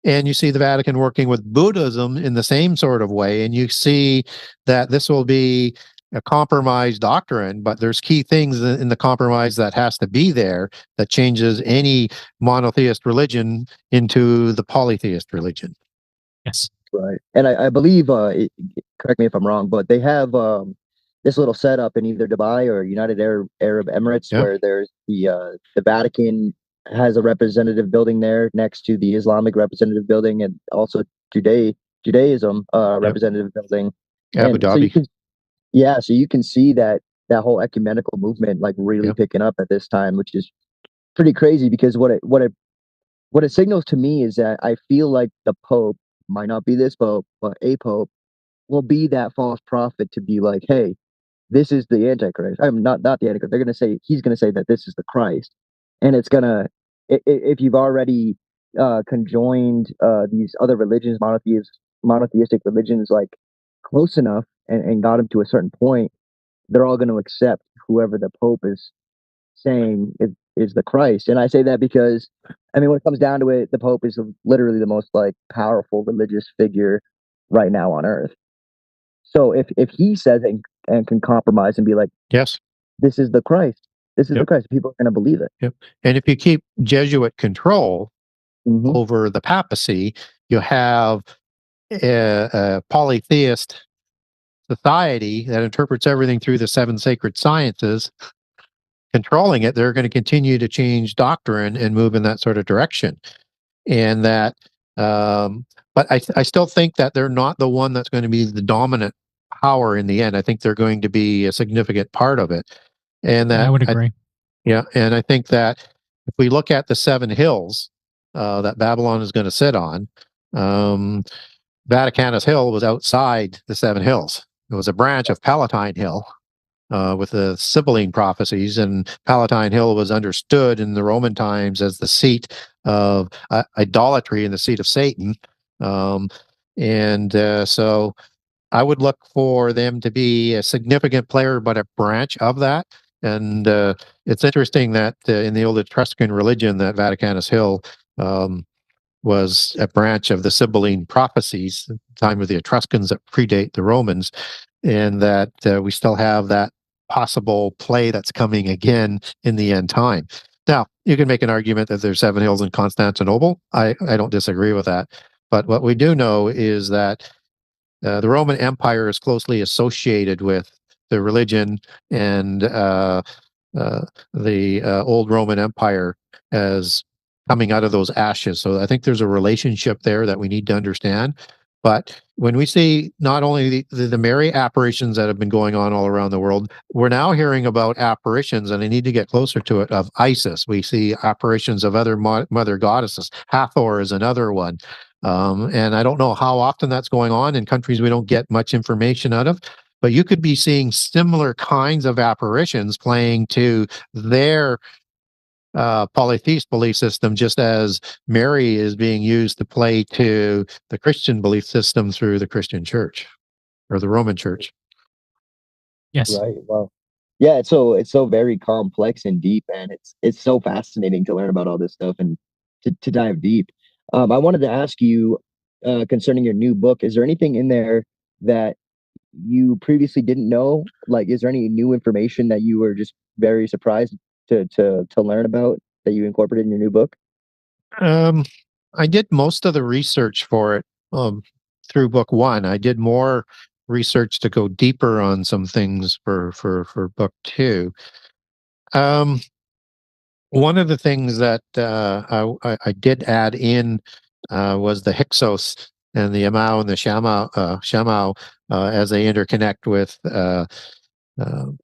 And you see the Vatican working with Buddhism in the same sort of way. And you see that this will be a compromise doctrine, but there's key things in the compromise that has to be there that changes any monotheist religion into the polytheist religion. Yes. Right. And I believe, correct me if I'm wrong, but they have this little setup in either Dubai or United Arab Emirates where there's the Vatican has a representative building there next to the Islamic representative building, and also Judaism representative building. Abu Dhabi. So you can see that whole ecumenical movement like really picking up at this time, which is pretty crazy, because what it signals to me is that I feel like the Pope might not be this Pope, but a Pope will be that false prophet to be like, hey, this is the Antichrist. I'm not the Antichrist. They're going to say, he's going to say that this is the Christ. And it's going to, if you've already conjoined these other religions, monotheistic religions, like close enough and got them to a certain point, they're all going to accept whoever the Pope is saying is the Christ. And I say that because, I mean, when it comes down to it, the Pope is literally the most like powerful religious figure right now on earth. So if he says it and can compromise and be like, yes, this is the Christ, This is the Christ. People are going to believe it. Yep. And if you keep Jesuit control Mhm. over the papacy, you have a polytheist society that interprets everything through the seven sacred sciences controlling it. They're going to continue to change doctrine and move in that sort of direction. And that, but I still think that they're not the one that's going to be the dominant power in the end. I think they're going to be a significant part of it. And that I would agree. yeah, and I think that if we look at the seven hills that Babylon is going to sit on, Vaticanus Hill was outside the seven hills. It was a branch of Palatine Hill with the Sibylline prophecies, and Palatine Hill was understood in the Roman times as the seat of idolatry and the seat of Satan. So I would look for them to be a significant player, but a branch of that. And it's interesting that in the old Etruscan religion, that Vaticanus Hill was a branch of the Sibylline prophecies, the time of the Etruscans that predate the Romans, and that we still have that possible play that's coming again in the end time. Now, you can make an argument that there's seven hills in Constantinople. I don't disagree with that. But what we do know is that the Roman Empire is closely associated with the religion and the old Roman Empire as coming out of those ashes. So I think there's a relationship there that we need to understand. But when we see not only the Mary apparitions that have been going on all around the world, we're now hearing about apparitions, and I need to get closer to it, of Isis. We see apparitions of other mother goddesses. Hathor is another one. And I don't know how often that's going on in countries we don't get much information out of, but you could be seeing similar kinds of apparitions playing to their polytheist belief system, just as Mary is being used to play to the Christian belief system through the Christian church or the Roman church. Yes. Right. Wow. Yeah, it's so very complex and deep, and it's so fascinating to learn about all this stuff and to dive deep. I wanted to ask you concerning your new book. Is there anything in there that you previously didn't know? Like, is there any new information that you were just very surprised to learn about that you incorporated in your new book? Um, I did most of the research for it through book one. I did more research to go deeper on some things for book two. Um, One of the things that I did add in was the Hyksos and the Amau and the Shammau as they interconnect with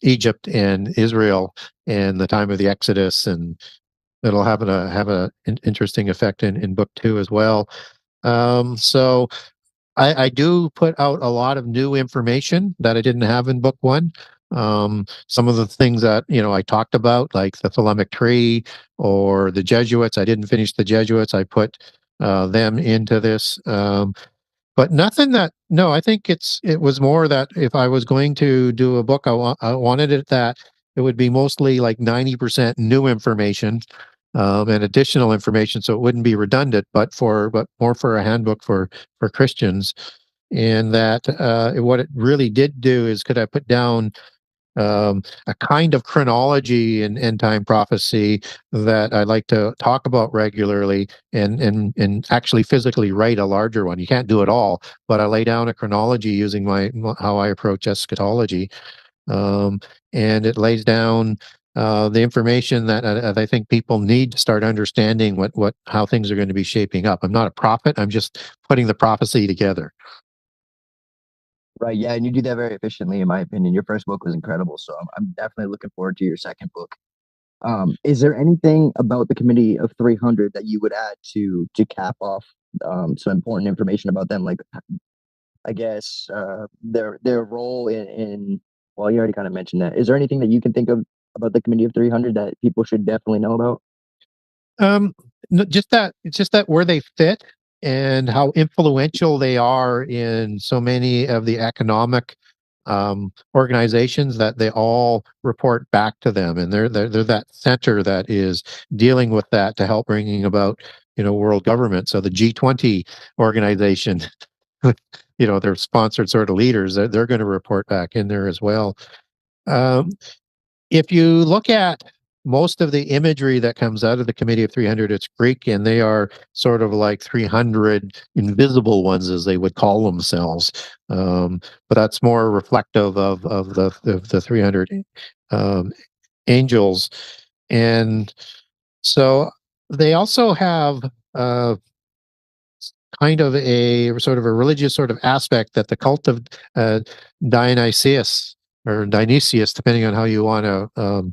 Egypt and Israel and the time of the Exodus, and it'll have an interesting effect in book two as well. So I do put out a lot of new information that I didn't have in book one. Some of the things that I talked about, like the Thelemic tree or the Jesuits. I didn't finish the Jesuits. I put them into this, but nothing that. No, I think it was more that if I was going to do a book, I wanted it that it would be mostly like 90% new information and additional information, so it wouldn't be redundant, but more for a handbook for Christians. And that what it really did do is, could I put down a kind of chronology in end time prophecy that I like to talk about regularly, and actually physically write a larger one. You can't do it all, but I lay down a chronology using how I approach eschatology, um, and it lays down the information that I think people need to start understanding how things are going to be shaping up. I'm not a prophet. I'm just putting the prophecy together. Right. Yeah, and you do that very efficiently, in my opinion. Your first book was incredible, so I'm definitely looking forward to your second book. Is there anything about the Committee of 300 that you would add to cap off some important information about them? Like, I guess their role in well, you already kind of mentioned that. Is there anything that you can think of about the Committee of 300 that people should definitely know about? Um, no, it's just that where they fit and how influential they are in so many of the economic organizations, that they all report back to them, and they're that center that is dealing with that to help bringing about world government. So the G20 organization, they're sponsored sort of leaders. They're going to report back in there as well. Um, if you look at most of the imagery that comes out of the Committee of 300, it's Greek, and they are sort of like 300 invisible ones, as they would call themselves. But that's more reflective of the 300 angels. And so they also have kind of a sort of a religious sort of aspect that the cult of Dionysius or Dionysius, depending on how you want to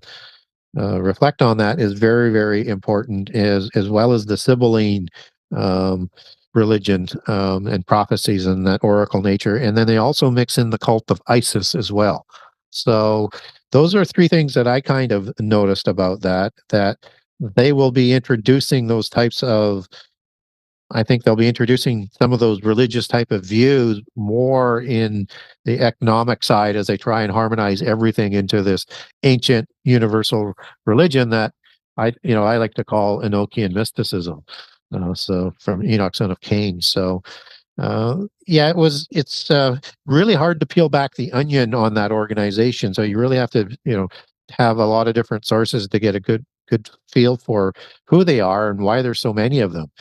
reflect on that, is very, very important, as well as the Sibylline religion and prophecies and that oracle nature. And then they also mix in the cult of Isis as well. So those are three things that I kind of noticed about that they will be introducing those types of, I think they'll be introducing some of those religious type of views more in the economic side as they try and harmonize everything into this ancient universal religion that I like to call Enochian mysticism. So from Enoch, son of Cain. So yeah, it's really hard to peel back the onion on that organization. So you really have to have a lot of different sources to get a good feel for who they are and why there's so many of them.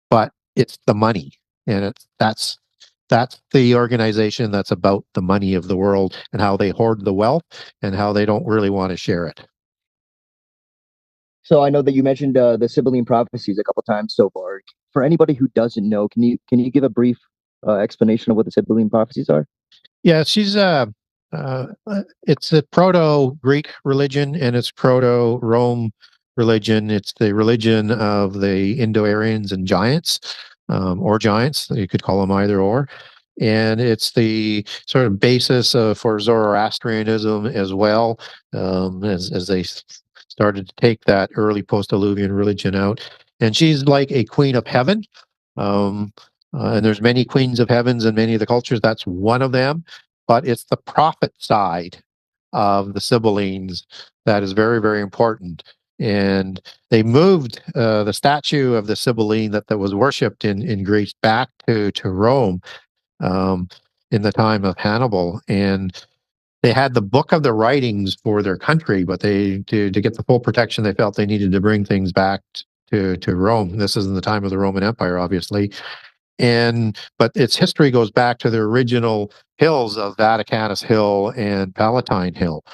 But it's the money, and that's the organization that's about the money of the world and how they hoard the wealth and how they don't really want to share it. So I know that you mentioned the Sibylline prophecies a couple times so far. For anybody who doesn't know, can you give a brief explanation of what the Sibylline prophecies are? Yeah, she's it's a proto-Greek religion and it's proto-Rome religion. It's the religion of the Indo-Aryans and giants, or giants. You could call them either or. And it's the sort of basis for Zoroastrianism as well, as they started to take that early post-Diluvian religion out. And she's like a queen of heaven. And there's many queens of heavens in many of the cultures. That's one of them. But it's the prophet side of the Sibyllines that is very, very important. And they moved the statue of the Sibylline that was worshipped in Greece back to Rome in the time of Hannibal. And they had the book of the writings for their country, but to get the full protection, they felt they needed to bring things back to Rome. This is in the time of the Roman Empire, obviously. But its history goes back to the original hills of Vaticanus Hill and Palatine Hill,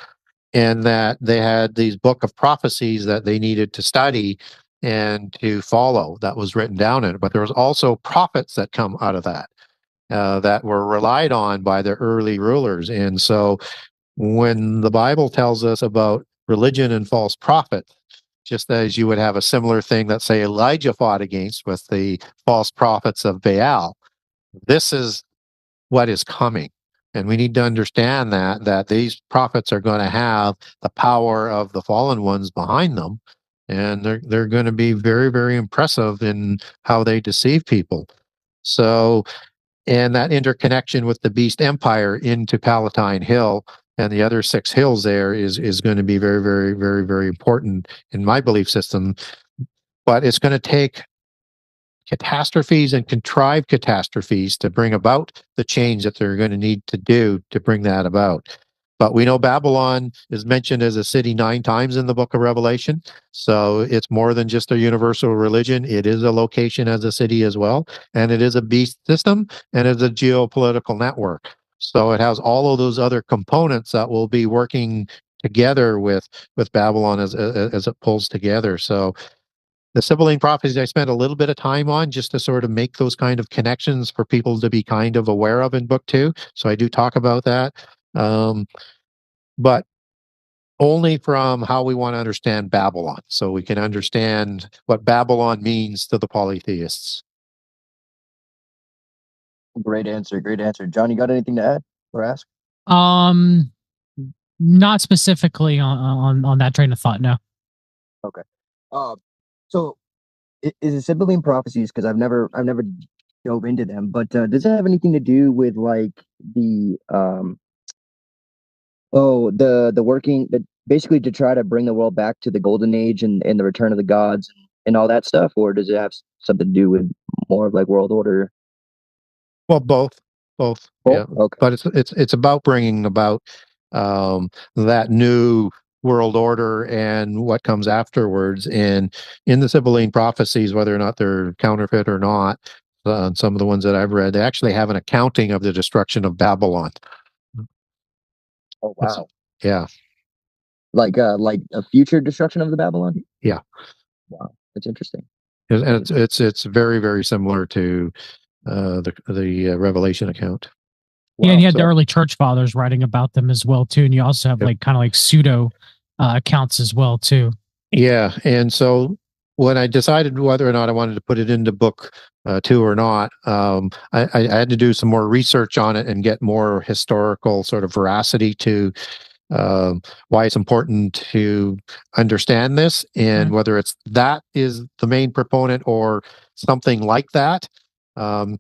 and that they had these book of prophecies that they needed to study and to follow that was written down in it. But there was also prophets that come out of that that were relied on by the early rulers. And so when the Bible tells us about religion and false prophets, just as you would have a similar thing that, say, Elijah fought against with the false prophets of Baal, this is what is coming. And we need to understand that these prophets are going to have the power of the fallen ones behind them, and they're going to be very, very impressive in how they deceive people. So, and that interconnection with the Beast Empire into Palatine Hill and the other 6 hills there is going to be very, very, very, very important in my belief system. But it's going to take catastrophes and contrived catastrophes to bring about the change that they're going to need to do to bring that about. But we know Babylon is mentioned as a city 9 times in the book of Revelation. So it's more than just a universal religion. It is a location as a city as well. And it is a beast system and it's a geopolitical network. So it has all of those other components that will be working together with Babylon as it pulls together. So the Sibylline prophecies I spent a little bit of time on just to sort of make those kind of connections for people to be kind of aware of in book 2. So I do talk about that. But only from how we want to understand Babylon, so we can understand what Babylon means to the polytheists. Great answer. Great answer. John, you got anything to add or ask? Not specifically on that train of thought, no. Okay. So is it Sibylline prophecies? Because I've never dove into them, but does it have anything to do with like the the working that basically to try to bring the world back to the golden age and the return of the gods and all that stuff, or does it have something to do with more of like world order? Well, both. Both? Yeah. Okay. But it's about bringing about that new world order and what comes afterwards. And in the Sibylline prophecies, whether or not they're counterfeit or not, some of the ones that I've read, they actually have an accounting of the destruction of Babylon. Oh It's- wow. yeah, Like a future destruction of the Babylon? yeah. Wow. That's interesting. And it's very, very similar to the Revelation account. Yeah, and Wow. you had the So early church fathers writing about them as well too, and you also have Yep. like kind of like pseudo accounts as well too. Yeah, and so when I decided whether or not I wanted to put it into book 2 or not, I had to do some more research on it and get more historical sort of veracity to why it's important to understand this, and whether it's that is the main proponent or something like that. Um,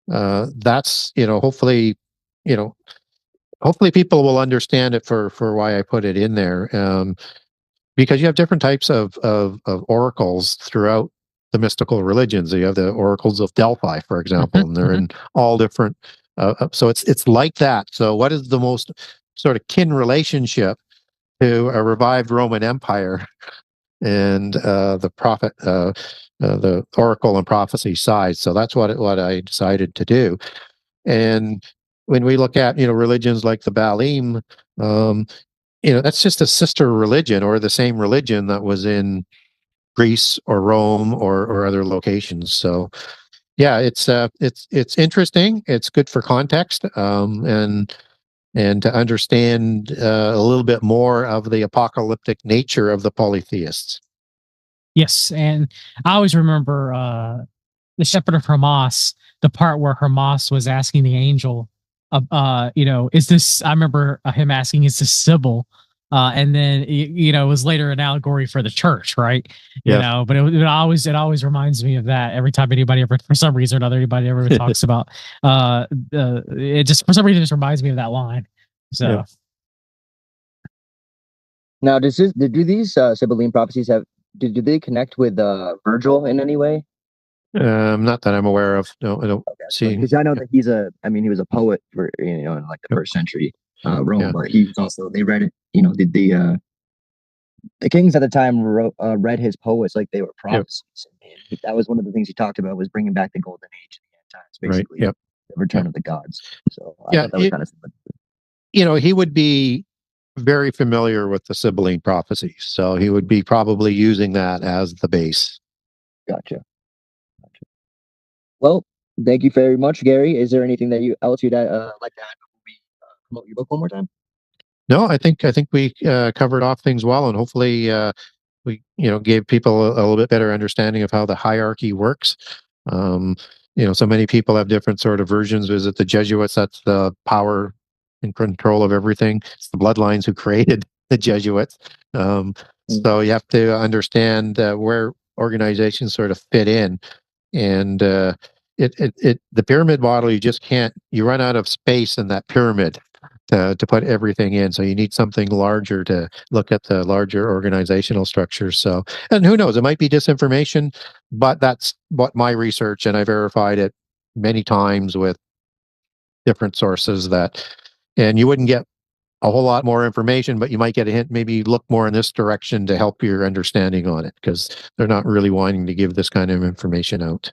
that's you know hopefully people will understand it for why I put it in there. Because you have different types of oracles throughout the mystical religions. You have the oracles of Delphi, for example, and they're in all different. So it's like that. So what is the most sort of kin relationship to a revived Roman Empire and the oracle and prophecy side? So that's what I decided to do. And when we look at religions like the Baalim, um, that's just a sister religion or the same religion that was in Greece or Rome or other locations. So yeah, it's interesting. It's good for context, and to understand a little bit more of the apocalyptic nature of the polytheists. Yes, and I always remember the Shepherd of Hermas, the part where Hermas was asking the angel, is this? I remember him asking, "Is this Sybil?" And then it was later an allegory for the church, right? Yeah. But it always reminds me of that every time anybody ever, for some reason or another, anybody ever talks about it. Just for some reason, it just reminds me of that line. So. Yeah. now do these Sibylline prophecies do they connect with Virgil in any way? Not that I'm aware of. No, I don't see. Because I know that he was a poet for in like the first century Rome, Yeah. but he was also they read it. The kings at the time read his poets like they were prophecies. And that was one of the things he talked about was bringing back the golden age in the end times, Right. basically Yep. the return Yep. of the gods. So I Yeah. thought that was kind of He would be very familiar with the Sibylline prophecies, so he would be probably using that as the base. gotcha. Well, thank you very much, Gary. Is there anything that else you'd like to add before we promote your book one more time? No, I think we covered off things well, and hopefully we gave people a little bit better understanding of how the hierarchy works. Um, so many people have different sort of versions. Is it the Jesuits? That's the power and control of everything. It's the bloodlines who created the Jesuits. So you have to understand where organizations sort of fit in, and the pyramid model, you run out of space in that pyramid to put everything in. So you need something larger to look at the larger organizational structures. So, and who knows, it might be disinformation, but that's what my research, and I verified it many times with different sources and you wouldn't get a whole lot more information, but you might get a hint, maybe look more in this direction to help your understanding on it, because they're not really wanting to give this kind of information out.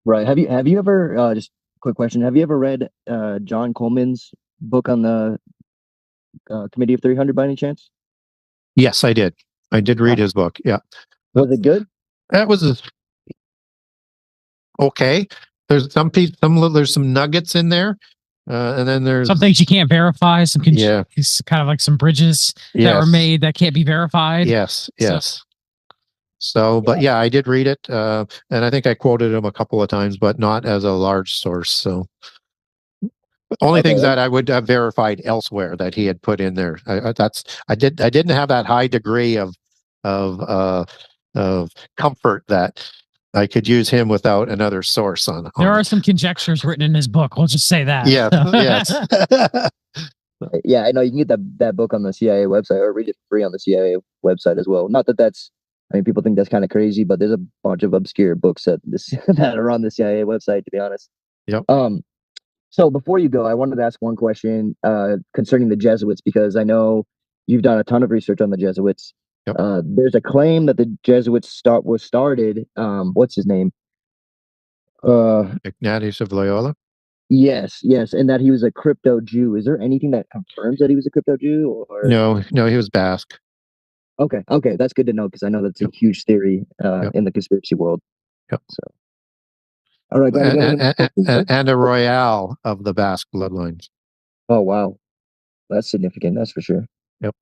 Right. Have you ever just quick question? Have you ever read John Coleman's book on the Committee of 300 by any chance? Yes, I did. I did read his book. Yeah. Was it good? That was okay. There's there's some nuggets in there, and then there's Some things you can't verify. Yeah. It's kind of like some bridges that were Yes. made that can't be verified. Yes, So- yes. So, but yeah, I did read it, and I think I quoted him a couple of times, but not as a large source. So, only Okay. things that I would have verified elsewhere that he had put in there. I didn't have that high degree of comfort that I could use him without another source on. There are it. some conjectures written in his book. We'll just say that. Yes, yes. Yeah, I know you can get that book on the CIA website or read it for free on the CIA website as well. Not that people think that's kind of crazy, but there's a bunch of obscure books that are on the CIA website, to be honest. Yep. So before you go, I wanted to ask one question concerning the Jesuits, because I know you've done a ton of research on the Jesuits. Yep. There's a claim that the Jesuits was started. What's his name? Ignatius of Loyola. Yes, yes, and that he was a crypto Jew. Is there anything that confirms that he was a crypto Jew? Or No, he was Basque. okay, okay, that's good to know because I know that's a huge theory Yep. in the conspiracy world. Yep. So, all right, Johnny, and a royale of the Basque bloodlines. oh wow, that's significant. That's for sure. Yep.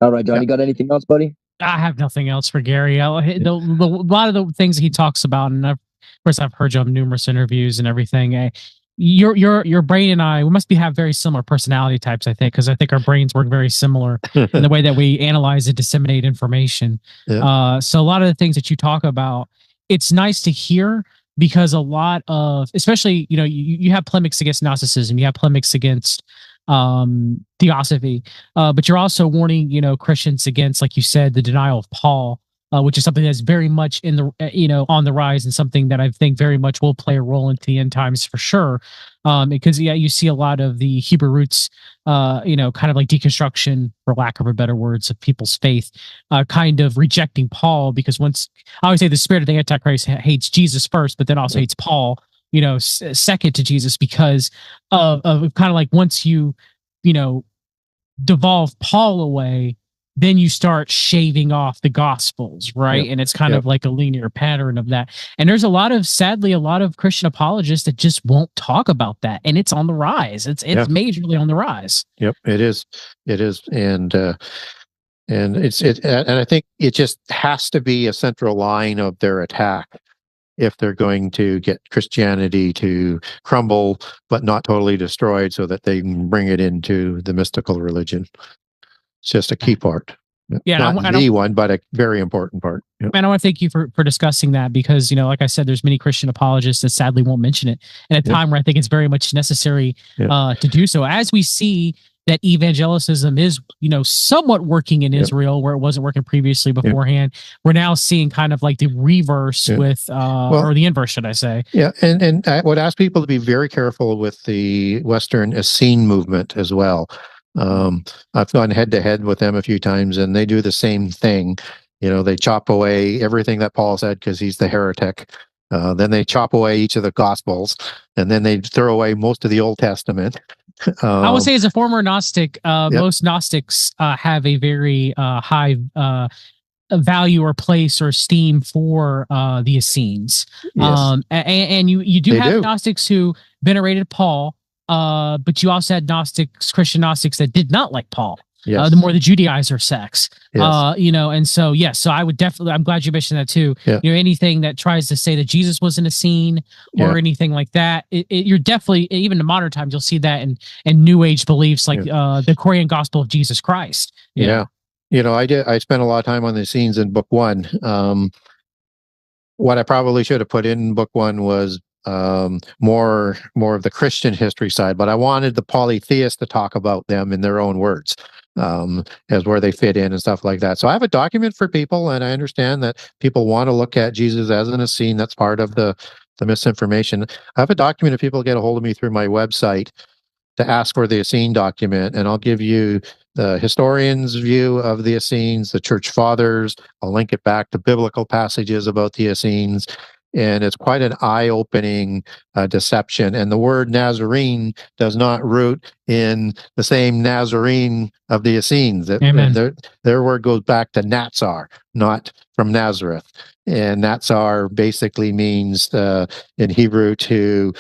All right, Johnny, Yep. got anything else, buddy? I have nothing else for Gary. A lot of the things he talks about, and of course I've heard you on numerous interviews and everything. Your brain and I, we must have very similar personality types, I think, because I think our brains work very similar in the way that we analyze and disseminate information. Yeah. So a lot of the things that you talk about, it's nice to hear because a lot of, especially, you have polemics against Gnosticism, you have polemics against theosophy, but you're also warning, Christians against, like you said, the denial of Paul, which is something that's very much in the, on the rise, and something that I think very much will play a role into the end times for sure. Because you see a lot of the Hebrew roots, kind of like deconstruction, for lack of a better words, of people's faith, kind of rejecting Paul, because once I always say the spirit of the Antichrist hates Jesus first, but then also hates Paul, second to Jesus, because of kind of like once you devolve Paul away, then you start shaving off the gospels, right? Yep. And it's kind of like a linear pattern of that. And there's sadly a lot of Christian apologists that just won't talk about that, and it's on the rise. It's majorly on the rise. Yep, it is, and and I think it just has to be a central line of their attack if they're going to get Christianity to crumble but not totally destroyed, so that they can bring it into the mystical religion. It's just a key part. Yeah, not the one, but a very important part. Yep. And I want to thank you for discussing that, because, like I said, there's many Christian apologists that sadly won't mention it at a time where I think it's very much necessary to do so. As we see that evangelicism is, somewhat working in Israel where it wasn't working previously beforehand, we're now seeing kind of like the reverse with, or the inverse, should I say. Yeah, and I would ask people to be very careful with the Western Essene movement as well. I've gone head to head with them a few times, and they do the same thing. They chop away everything that Paul said because he's the heretic. Then they chop away each of the Gospels, and then they throw away most of the Old Testament. I would say, as a former Gnostic, most Gnostics have a very high value or place or esteem for the Essenes. Yes. And you do have Gnostics who venerated Paul. But you also had Christian Gnostics that did not like Paul. Yes. The more the Judaizer sects. Yes. And so so I would definitely. I'm glad you mentioned that too. Yeah. Anything that tries to say that Jesus was in a scene or anything like that, you're definitely, even in modern times, you'll see that in New Age beliefs like the Korean Gospel of Jesus Christ. Yeah. I spent a lot of time on the scenes in book 1. What I probably should have put in book 1 was more of the Christian history side, but I wanted the polytheists to talk about them in their own words, as where they fit in and stuff like that. So I have a document for people, and I understand that people want to look at Jesus as an Essene. That's part of the misinformation. I have a document if people get a hold of me through my website to ask for the Essene document, and I'll give you the historian's view of the Essenes, the church fathers. I'll link it back to biblical passages about the Essenes. And it's quite an eye-opening deception. And the word Nazarene does not root in the same Nazarene of the Essenes. Amen. Their word goes back to Natsar, not from Nazareth. And Natsar basically means in Hebrew to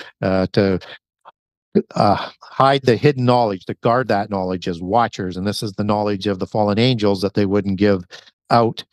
hide the hidden knowledge, to guard that knowledge as watchers. And this is the knowledge of the fallen angels that they wouldn't give out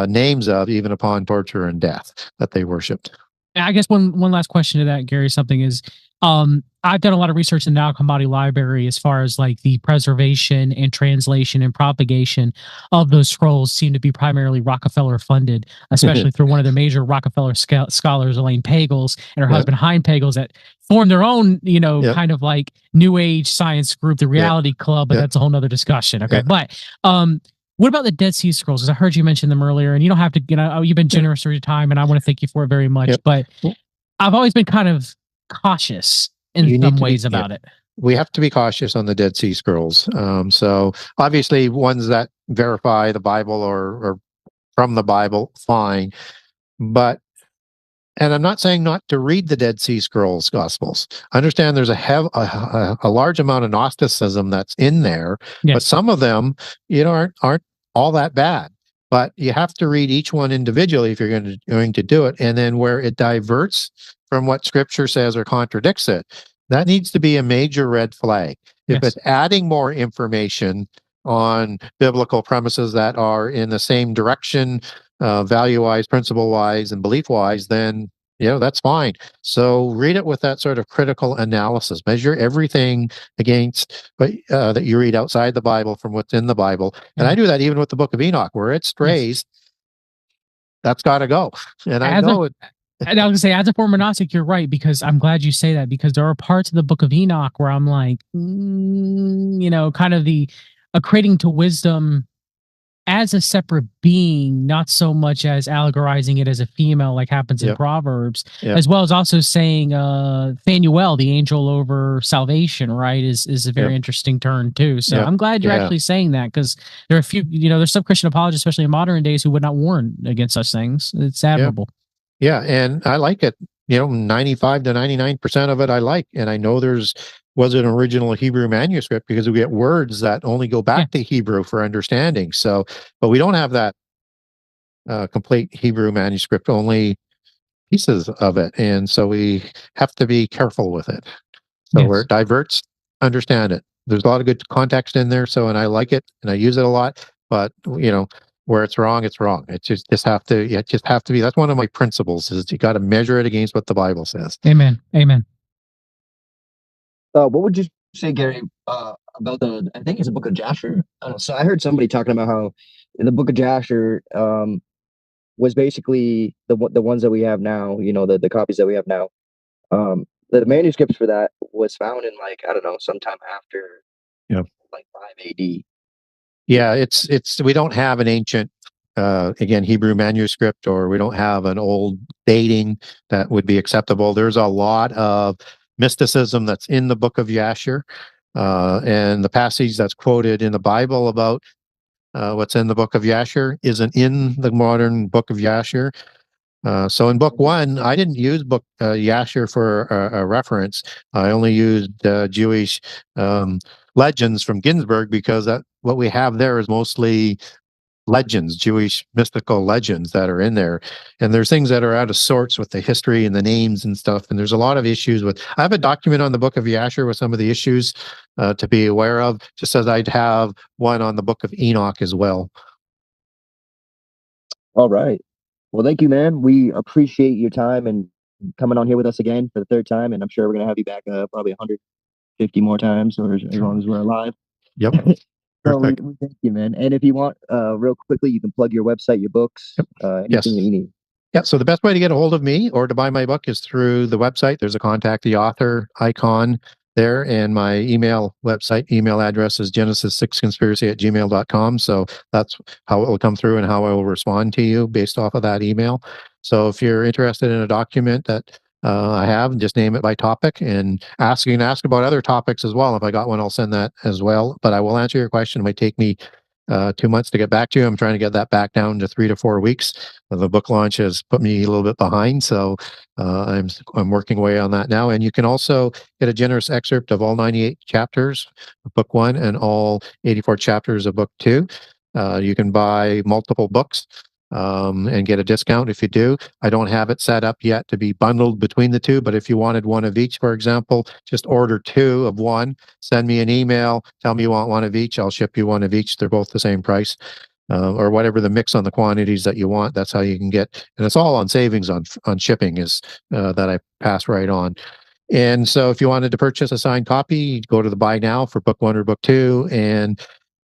names of, even upon torture and death, that they worshipped. I guess one last question to that, Gary, something is, I've done a lot of research in the Nag Hammadi Library as far as like the preservation and translation and propagation of those scrolls seem to be primarily Rockefeller funded, especially through one of the major Rockefeller scholars, Elaine Pagels, and her husband Hein Pagels, that formed their own, kind of like new age science group, the Reality Club, but that's a whole nother discussion. Okay. But, what about the Dead Sea Scrolls? Because I heard you mention them earlier, and you don't have to, you've been generous with your time, and I want to thank you for it very much. But I've always been kind of cautious in some ways about it. we have to be cautious on the Dead Sea Scrolls. So obviously, ones that verify the Bible or from the Bible, fine. But and I'm not saying not to read the Dead Sea Scrolls Gospels. I understand there's a large amount of Gnosticism that's in there, but Yes. some of them, aren't all that bad. But you have to read each one individually if you're going to do it, and then where it diverts from what Scripture says or contradicts it, that needs to be a major red flag. If Yes. it's adding more information on biblical premises that are in the same direction, value-wise, principle-wise, and belief-wise, then that's fine. So read it with that sort of critical analysis. Measure everything against that you read outside the Bible from what's in the Bible. And I do that even with the Book of Enoch, where it strays. That's got to go. And I know it. And I was gonna say, as a former Gnostic, you're right, because I'm glad you say that, because there are parts of the Book of Enoch where I'm like, kind of equating to wisdom as a separate being, not so much as allegorizing it as a female, like happens in Proverbs, as well as also saying Phanuel, the angel over salvation, right, is a very interesting turn too. So I'm glad you're actually saying that, because there are a few, there's some Christian apologists, especially in modern days, who would not warn against such things. It's admirable. Yeah, and I like it. 95 to 99% of it I like. And I know was an original Hebrew manuscript, because we get words that only go back to Hebrew for understanding. So, but we don't have that complete Hebrew manuscript, only pieces of it. And so we have to be careful with it. So where it diverts, understand it. There's a lot of good context in there. So, and I like it and I use it a lot, but where it's wrong, it's wrong. It just have to be. That's one of my principles, is you got to measure it against what the Bible says. Amen. What would you say, Gary, about I think it's the Book of Jasher? So I heard somebody talking about how in the Book of Jasher was basically the ones that we have now, the copies that we have now. The manuscripts for that was found in, like, I don't know, sometime after like 5 AD. Yeah, it's we don't have an ancient again Hebrew manuscript, or we don't have an old dating that would be acceptable. There's a lot of mysticism that's in the Book of Jasher, and the passage that's quoted in the Bible about what's in the Book of Jasher isn't in the modern Book of Jasher. So in Book 1, I didn't use Book Jasher for a reference. I only used Jewish legends from Ginsburg, because what we have there is mostly legends, Jewish mystical legends that are in there. And there's things that are out of sorts with the history and the names and stuff. And there's a lot of issues with, I have a document on the Book of Jasher with some of the issues to be aware of, just as I'd have one on the Book of Enoch as well. All right. Well, thank you, man. We appreciate your time and coming on here with us again for the third time. And I'm sure we're going to have you back probably 150 more times, or as long as we're alive. Yep. So we thank you, man. And if you want, real quickly, you can plug your website, your books, anything that you need. Yeah, so the best way to get a hold of me or to buy my book is through the website. There's a contact the author icon there, and my email address is genesis6conspiracy@gmail.com. So that's how it will come through and how I will respond to you based off of that email. So if you're interested in a document that I have, just name it by topic, and you can ask about other topics as well. If I got one, I'll send that as well. But I will answer your question. It might take me 2 months to get back to you. I'm trying to get that back down to 3 to 4 weeks. The book launch has put me a little bit behind, so I'm working away on that now. And you can also get a generous excerpt of all 98 chapters of Book 1 and all 84 chapters of Book 2. You can buy multiple books and get a discount if you do. I don't have it set up yet to be bundled between the two, but if you wanted one of each, for example, just order 2 of one, send me an email, tell me you want one of each, I'll ship you one of each. They're both the same price, or whatever the mix on the quantities that you want. That's how you can get, and it's all on savings on shipping is that I pass right on. And so if you wanted to purchase a signed copy, go to the buy now for Book 1 or Book 2, and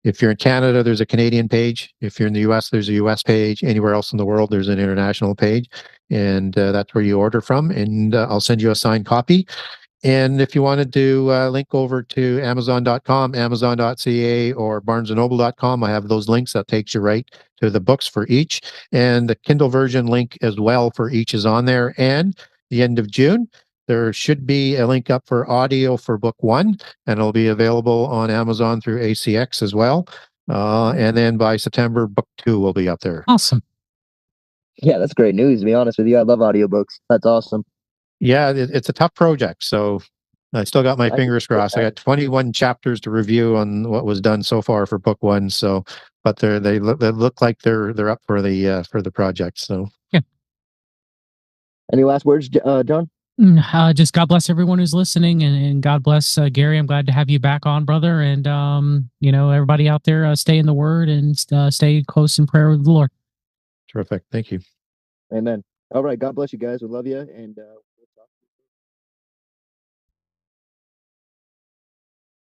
if you're in Canada, there's a Canadian page. If you're in the US, there's a US page. Anywhere else in the world, there's an international page. And that's where you order from. And I'll send you a signed copy. And if you wanted to link over to Amazon.com, Amazon.ca, or BarnesandNoble.com, I have those links. That takes you right to the books for each. And the Kindle version link as well for each is on there. And the end of June, there should be a link up for audio for book 1, and it'll be available on Amazon through ACX as well. And then by September, book 2 will be up there. Awesome. Yeah, that's great news. To be honest with you, I love audiobooks. That's awesome. Yeah, it's a tough project, so I still got my I fingers can crossed. I got 21 chapters to review on what was done so far for book 1. So, but they look like they're up for the project. So, Any last words, John? Just God bless everyone who's listening, and God bless Gary. I'm glad to have you back on, brother. And everybody out there, stay in the Word and stay close in prayer with the Lord. terrific. Thank you. Amen. All right. God bless you guys. We love you. And